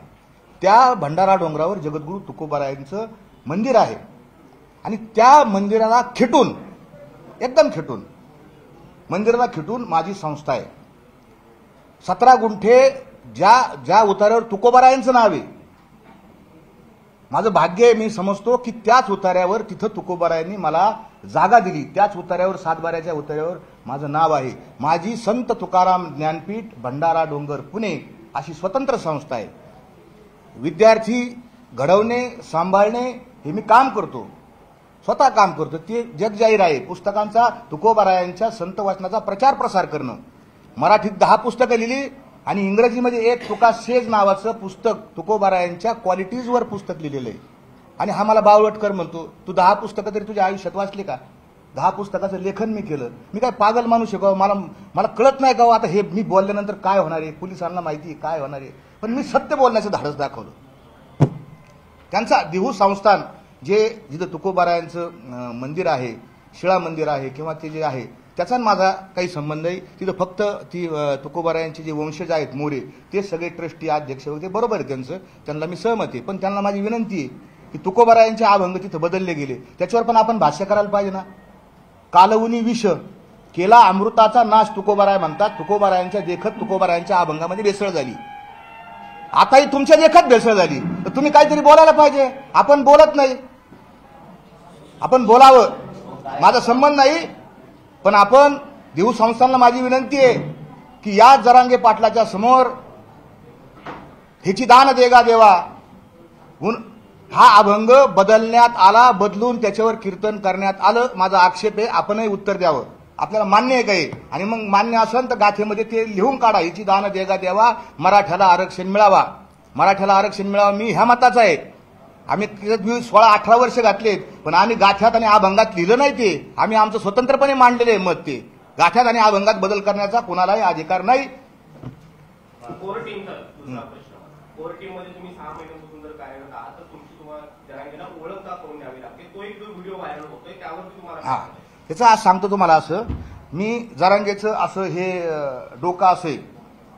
त्या भंडारा डोंगरावर जगद्गुरू तुकोबारायांचं मंदिर आहे आणि त्या मंदिराला खेटून, एकदम खेटून, मंदिराला खेटून माझी संस्था आहे. 17 गुंठे ज्या उतार्यावर तुकोबारायांचं नाव आहे, माझं भाग्य आहे, मी समजतो की त्याच उतार्यावर तिथं तुकोबारायांनी मला जागा दिली, त्याच उतार्यावर सातबाऱ्याच्या उतार्यावर माझं नाव आहे. माझी संत तुकाराम ज्ञानपीठ भंडारा डोंगर पुणे अशी स्वतंत्र संस्था आहे. विद्यार्थी घडवणे सांभाळणे हे मी काम करतो, स्वतः काम करतो, ते जगजाहीर आहे. पुस्तकांचा तुकोबारायांच्या संत वाचनाचा प्रचार प्रसार करणं, मराठीत 10 पुस्तकं लिहिली आणि इंग्रजीमध्ये एक तुका सेज नावाचं पुस्तक तुकोबारायांच्या क्वालिटीजवर पुस्तक लिहिलेलं आहे. आणि हा मला बावळटकर म्हणतो, तू 10 पुस्तकं तरी तुझ्या आयुष्यात वाचली का? 10 पुस्तकाचं लेखन मी केलं. मी काय पागल माणूस आहे का? मला कळत नाही का आता हे मी बोलल्यानंतर काय होणार आहे, पोलिसांना माहिती आहे काय होणार आहे, पण मी सत्य बोलण्याचं धाडस दाखवलं. त्यांचा देहू संस्थान जिथं तुकोबारायांचं मंदिर आहे, शिळा मंदिर आहे किंवा ते जे आहे त्याचा माझा काही संबंध आहे. तिथं फक्त ती तुकोबारायांचे जे वंशज आहेत मोरे ते सगळे ट्रस्टी अध्यक्ष होते, बरोबर आहे त्यांचं, त्यांना मी सहमत आहे. पण त्यांना माझी विनंती आहे की तुकोबारायांचे अभंग तिथं बदलले गेले, त्याच्यावर पण आपण भाष्य करायला पाहिजे ना. कालवुनी विष केला अमृताचा नाश तुकोबाराय म्हणतात. तुकोबारायांच्या देखत तुकोबारायांच्या अभंगामध्ये भेसळ झाली, आताही तुमच्या देखत भेसळ झाली, तर तुम्ही काहीतरी बोलायला पाहिजे. आपण बोलत नाही, आपण बोलावं, माझा संबंध नाही, पण आपण देऊ संस्थांना माझी विनंती आहे की या जरांगे पाटलाच्या समोर ह्याची दान देगा देवा हा अभंग बदलण्यात आला, बदलून त्याच्यावर कीर्तन करण्यात आलं. माझा आक्षेप आहे, आपणही उत्तर द्यावं. आपल्याला मान्य आहे काही, आणि मग मान्य असेल तर गाथेमध्ये ते लिहून काढा, ह्याची दान देगा देवा, मराठ्याला आरक्षण मिळावा, मराठ्याला आरक्षण मिळावं. मी ह्या मताचा आहे. आम्ही 16-18 वर्ष घातलेत, पण आम्ही गाथ्यात आणि अभंगात लिहिलं नाही, ते आम्ही आमचं स्वतंत्रपणे मांडलेलं आहे मत. ते गाथ्यात आणि अभंगात बदल करण्याचा कोणालाही अधिकार नाही. कोर टीमचा दुसरा प्रश्न, कोर टीम मध्ये तुम्ही 6 महिन्यांपासून जर कार्यरत आहात तर तुमची तुम्हाला जरांगेला ओळख का करून द्यावी लागते? तो एक जो व्हिडिओ व्हायरल होतोय त्यावर तुम्हाला त्याचं आज सांगतो तुम्हाला. असं मी जरांगेचं असं हे डोकं असं आहे,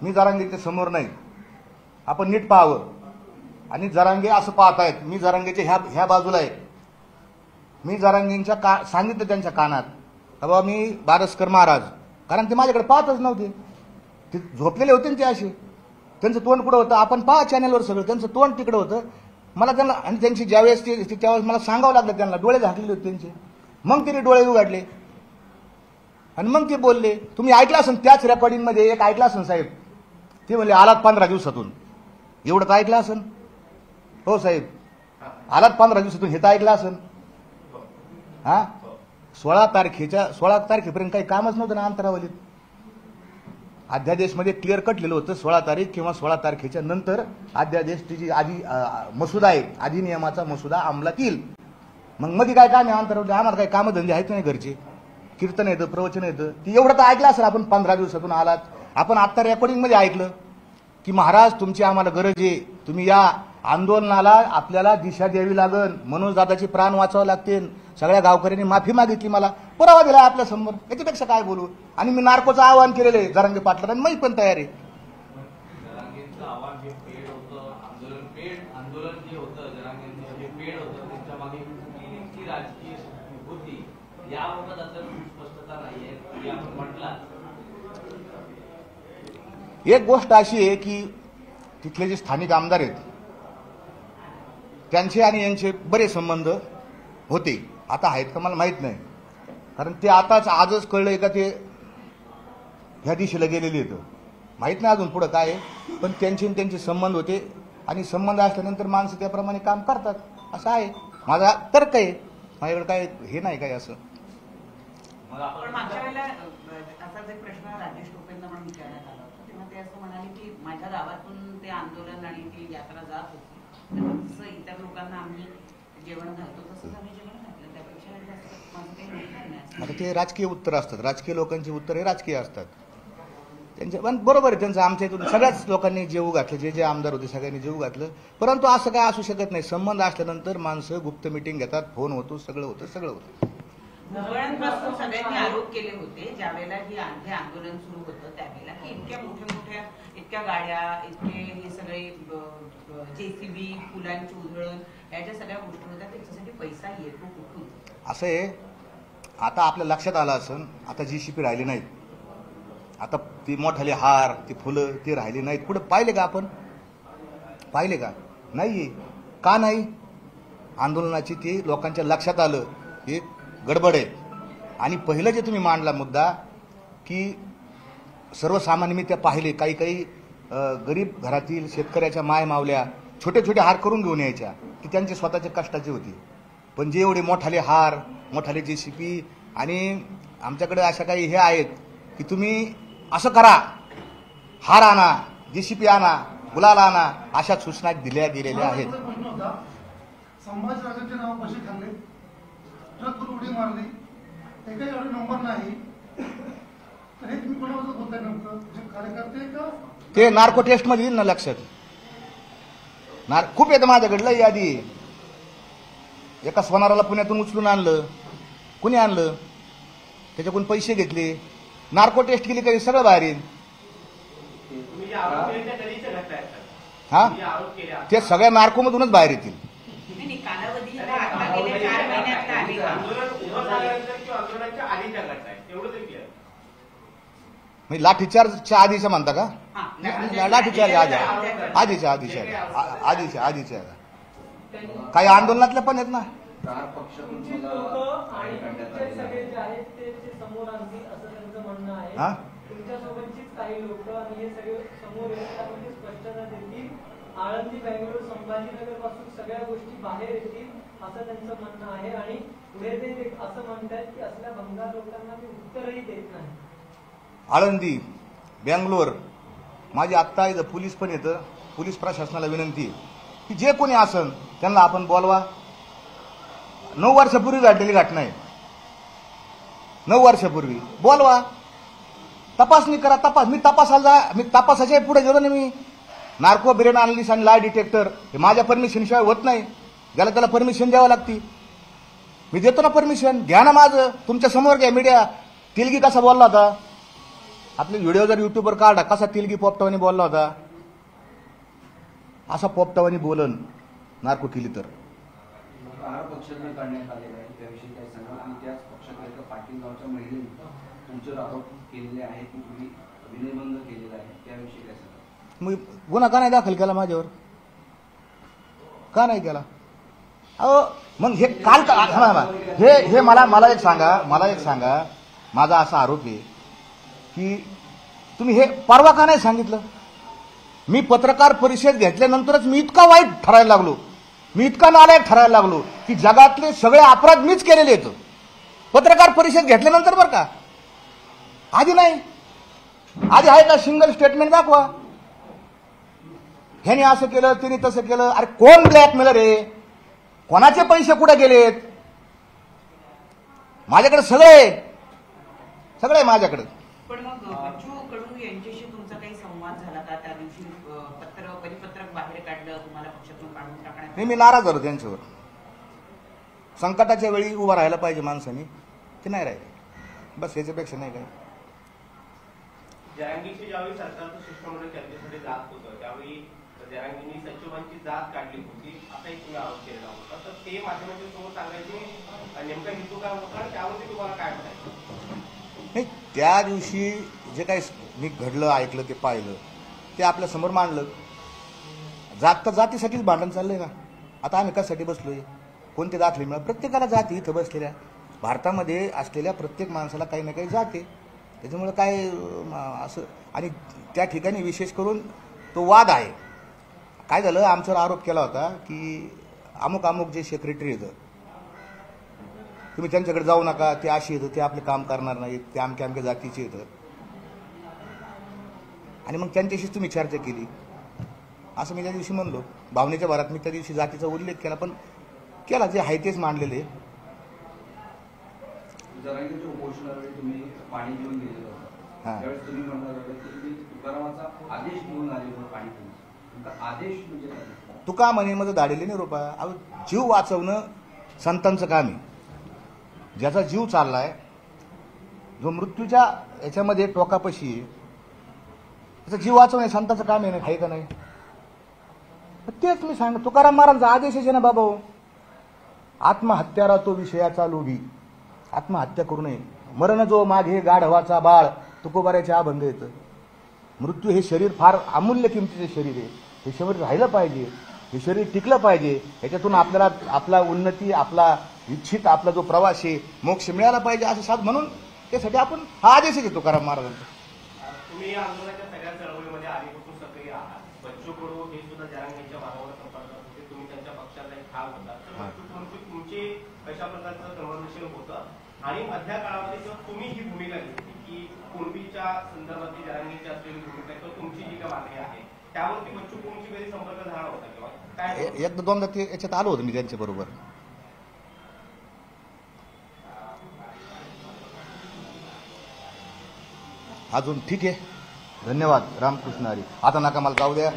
मी जरांगेच्या समोर नाही, आपण नीट पाहावं. आणि जरांगे असं पाहतायत, मी जरांगेच्या ह्या बाजूला आहे. मी जरांगेंच्या सांगितलं त्यांच्या कानात का बाबा मी बारसकर महाराज, कारण ते माझ्याकडे पाहतच नव्हते, ते झोपलेले होते ना ते असे, त्यांचं तोंड कुठं होतं आपण पहा चॅनलवर सगळं, त्यांचं तोंड तिकडं होतं. मला त्यांना आणि त्यांची ज्यावेळेस ते त्यावेळेस मला सांगावं लागलं, त्यांना डोळे झाकलेले होते त्यांचे, मग तिने डोळे उघडले आणि मग ते बोलले. तुम्ही ऐकलं असेल त्याच रेकॉर्डिंगमध्ये एक ऐकलं असेल साहेब, ते म्हणले आलात 15 दिवसातून, एवढं तर ऐकलं असेल. हो साहेब, आलात 15 दिवसातून हे तर ऐकलं असेल. हा 16 तारखेपर्यंत काही कामच नव्हतं ना अंतरावलीत. अध्यादेशमध्ये क्लिअर कट लिहिलं होतं 16 तारीख किंवा 16 तारखेच्या नंतर अध्यादेश जी आधी मसुदा आहे, अधिनियमाचा मसुदा अंमलात येईल. मग मध्ये काय काम आहे अंतरावली, आम्हाला काही कामधंदे आहेत नाही घरचे, कीर्तन येतं प्रवचन येतं, ती एवढं तर ऐकलं असेल आपण 15 दिवसातून आलात. आपण आत्ता रेकॉर्डिंगमध्ये ऐकलं की महाराज तुमची आम्हाला गरज आहे, तुम्ही या आंदोलनाला आपल्याला दिशा द्यावी लागेल, मनोज दादाचे प्राण वाचावे लागतील. सगळ्या गावकऱ्यांनी माफी मागितली, मला पुरावा दिला आपल्या समोर, याच्यापेक्षा काय बोलू. आणि मी नार्कोचं आवाहन केलेलं आहे जरांगे पाटला, आणि मी पण तयार आहे. जरांगेंचं आव्हान जे पेड होतं, आंदोलन जे होतं जरांगेंचं जे पेड होतं, त्यांच्या मागे कुठली राजकीय होती याबाबत आता स्पष्टता नाहीये, हे आपण म्हटलं. एक गोष्ट अशी आहे की तिथले जे स्थानिक आमदार आहेत त्यांचे आणि यांचे बरे संबंध होते, आता आहेत का मला माहित नाही, कारण ते आजच कळलंय का ते ह्या दिशेला गेलेले आहेत, माहित नाही अजून पुढं काय आहे. पण त्यांचे संबंध होते, आणि संबंध असल्यानंतर माणसं त्याप्रमाणे काम करतात, असं आहे माझा तर्क आहे. माझ्याकडे काय हे नाही काय असं. पण मागच्या वेळेला असाच एक प्रश्न राजेश टोपेंना म्हणून विचारण्यात आला होता, तेव्हा ते असं म्हणाले की माझ्या गावातून ते आंदोलन आणि ती यात्रा जात होती, तसं इतर लोकांना आम्ही जेवण घालतो तसंच आम्ही जेवण घातलं, त्यापेक्षा जास्त माझं काही म्हणणं नाही. आता ते राजकीय उत्तर असतात, राजकीय लोकांची उत्तर हे राजकीय असतात त्यांचे. पण बरोबर आहे त्यांचं, आमच्या इथून सगळ्याच लोकांनी जेवू घातलं, जे जे आमदार होते सगळ्यांनी जेवू घातलं. परंतु असं काय असू शकत नाही, संबंध असल्यानंतर माणसं गुप्त मिटिंग घेतात, फोन होतो, सगळं होतं. मुंबईपासून सगळ्यांनी आरोप केले होते ज्यावेळेला हे आंदोलन सुरू होतं त्यावेळेला की इतक्या मोठ्या इतक्या गाड्या, इतके हे सगळे JCB, फुलांची उधळण, याच्या सगळ्या गोष्टी होत्या, त्याच्यासाठी पैसा येतो कुठून? असं आहे, आता आपल्या लक्षात आलं असेल, आता JCB राहिले नाहीत, आता ती मोठाले हार, ती फुलं, ती राहिली नाहीत. कुठं पाहिले का आपण? पाहिले का? नाही. का नाही? आंदोलनाची ती लोकांच्या लक्षात आलं हे गडबड आहे. आणि पहिलं जे तुम्ही मांडला मुद्दा की सर्वसामान्य, मी त्या पाहिले काही काही गरीब घरातील शेतकऱ्याच्या माय मावल्या छोटे छोटे हार करून घेऊन यायच्या, की त्यांचे स्वतःच्या कष्टाची होती. पण जे एवढे मोठाले हार, मोठाले JCP आणि आमच्याकडे अशा काही हे आहेत की तुम्ही असं करा, हार आणा, JCP आणा, गुलाल आणा, अशा सूचना दिल्या गेलेल्या आहेत. संभाजीराजांचे नाव कसे खाल्ले, ट्रकवर उडी मारली, एकही एवढे नंबर नाही, तर हे तुम्ही कोणाबद्दल बोलताय नेमकं? जे कार्यकर्ते का ते नार्को टेस्ट मध्ये येईल ना लक्षात. खूप येतं माझ्याकडलं यादी. एका स्वनाराला पुण्यातून उचलून आणलं. कुणी आणलं? त्याच्याकडून पैसे घेतले, नार्को टेस्ट केली, काही सगळं बाहेर येईल. तुम्ही जे आरोप केले त्या कधीच्या घटना आहेत, सर? हा, तुम्ही जे आरोप केले ते सगळ्या नार्कोमधूनच बाहेर येतील. नाही, कालावधी हा आता गेल्या 4 महिन्यातला आहे का? आंदोलन उभं झाल्यानंतर किंवा आंदोलनाच्या आधीच्या घटना आहेत, एवढं तरी क्लिअर. म्हणजे लाठीचार्जच्या आधीच्या म्हणता का? हा, लाठीचार्ज आधीच्या काही आंदोलनातल्या पण आहेत ना. चार पक्षातून आणि तुमचे सगळे जे आहेत ते समोर आणतील असं त्यांचं म्हणणं आहे. हा, तुमच्यासोबतचीच काही लोक आणि हे सगळे समोर येतील, त्यामध्ये स्पष्टता देतील. आळंदी, बेंगळूर, संभाजीनगर पासून सगळ्या गोष्टी बाहेर येतील असं त्यांचं म्हणणं आहे. आणि पुढे ते असं म्हणतात की असल्या भंगार लोकांना ते उत्तरही देत नाही. आळंदी, बेंगलोर, माझी आत्ता इथं पोलीस पण येतं. पोलीस प्रशासनाला विनंती की जे कोणी असन त्यांना आपण बोलवा. 9 वर्षापूर्वी घडलेली घटना आहे. 9 वर्षापूर्वी बोलवा, तपासणी करा. मी तपासाच्या पुढे गेलो ना. मी नार्को ब्रेन अनालिसिस आणि लाय डिटेक्टर हे माझ्या परमिशनशिवाय होत नाही. त्याला परमिशन द्यावं लागते. मी देतो ना परमिशन, घ्या ना माझं. तुमच्या समोर घ्या. मीडिया तिलगी कसा बोलला होता, आपले व्हिडिओ जर युट्यूबवर काढा, कसा तिलगी पोपटावानी बोलला होता. असा पोपटावानी बोलन नार्को केली तर. आर पक्षातून काढण्यात आलेला आहे, त्याविषयी काय सांगाल? आणि त्याच पक्षात एका पाटील नावाच्या महिलेने तुमच्यावर आरोप केलेले आहेत की तुम्ही विनयभंग केलेला आहे, त्याविषयी काय सांगाल? मग गुन्हा का नाही दाखल केला माझ्यावर? का नाही केला? अहो मग हे काल हे मला एक सांगा, माझा असा आरोप आहे की तुम्ही हे परवा का नाही सांगितलं? मी पत्रकार परिषद घेतल्यानंतरच मी इतका वाईट ठरायला लागलो, मी इतका नालायक ठरायला लागलो की जगातले सगळे अपराध मीच केलेले आहेत. पत्रकार परिषद घेतल्यानंतर बरं का, आधी नाही. आधी आहे का सिंगल स्टेटमेंट दाखवा, ह्याने असं केलं, तिने तसं केलं. अरे कोण ब्लॅकमेलर आहे? कोणाचे पैसे कुठे गेलेत? माझ्याकडे सगळे माझ्याकडे. पण मग बच्चू कडू यांच्याशी तुमचा काही संवाद झाला का? त्या दिवशी परिपत्रक बाहेर काढलं, तुम्हाला पक्षातून काढून टाकण्यात? मी नाराज झालो त्यांच्यावर. संकटाच्या वेळी उभा राहायला पाहिजे माणसाने, ते नाही राहिले. बस याच्यापेक्षा नाही काही. जरांगीशी ज्यावेळी सरकारचं शिष्टमंडळ चर्चेसाठी जात होतं त्यावेळी जरांगींनी सचिवांची जात काढली होती, असाही तुम्ही आरोप केलेला होता. तर ते माध्यमांच्या समोर सांगायचे नेमका हेतू काय होता आणि त्यावरती तुम्हाला काय म्हणायचं? नाही, त्या दिवशी जे काही मी घडलं, ऐकलं, ते पाहिलं, ते आपल्या समोर मांडलं. जात तर जातीसाठीच भांडण चाललंय ना. आता आम्ही कशासाठी बसलोय? कोणते दाखले मिळाले? प्रत्येकाला जाती इथं बसलेल्या भारतामध्ये असलेल्या प्रत्येक माणसाला काही ना काही जाते. त्याच्यामुळे काय असं. आणि त्या ठिकाणी विशेष करून तो वाद आहे. काय झालं, आमच्यावर आरोप केला होता की अमुक जे सेक्रेटरी येतं तुम्ही त्यांच्याकडे जाऊ नका, ते अशी येतं, ते आपले काम करणार नाहीत, ते अमक्या जातीचे येतं. आणि मग त्यांच्याशीच तुम्ही चर्चा केली असं मी त्या दिवशी म्हणलो. भावनेच्या भरात मी त्या दिवशी जातीचा उल्लेख केला, पण केला जे आहे तेच मांडलेले. जरांगीच्या उपोषणावेळी तुम्ही पाणी घेऊन गेलेलं होतं, त्यावेळेस तुम्ही म्हणणार होता की तुकारामाचा आदेश घेऊन आले होते पाणी पिण्याचा. आदेश म्हणजे तुका म्हणे मध्ये धाडलेली नाही रोपा. अहो, जीव वाचवणं संतांचं काम आहे. ज्याचा जीव चाललाय, जो मृत्यूच्या याच्यामध्ये टोकापशी आहे, त्याचा जीव वाचवणे संतांचं काम आहे. आहे का नाही? तेच मी सांग, तुकाराम महाराजांचा आदेश आहे ना बाबा, आत्महत्यारा तो विषयाचा लोभी, आत्महत्या करू नये. मरण जो मागे गाढवाचा बाळ, तुकोबाराचे अभंग येतं. मृत्यू हे शरीर फार अमूल्य किमतीचे शरीर आहे. हे शरीर राहिलं पाहिजे, हे शरीर टिकलं पाहिजे. याच्यातून आपल्याला आपला उन्नती, आपला इच्छित आपला जो प्रवास आहे, मोक्ष मिळाला पाहिजे असं साध. म्हणून त्यासाठी आपण हा आदेश आहे तुकाराम महाराजांचा. तुम्ही या आंदोलनाच्या सगळ्या चळवळीमध्ये आधीपासून सक्रिय आहात. बच्चू कडू हे सुद्धा जरांगेंच्या मार्गावर संपर्कात होते, तुम्ही त्यांच्या पक्षाचा एक भाग होता. तर तुमची कशा प्रकारचं कन्व्हर्सेशन होतं आणि मधल्या काळामध्ये जेव्हा तुम्ही ही भूमिका घेतली की कुणबीच्या संदर्भातली जरांगेंची असलेली भूमिका किंवा तुमची जी काही मागणी आहे त्यावरती बच्चू कडूंची कधी संपर्क झाला होता किंवा काय? एकदा दोनदा ते याच्यात आलो होतो मी त्यांच्या बरोबर. अजून ठीक आहे, धन्यवाद. रामकृष्ण हरी. आता नका मला जाऊ द्या.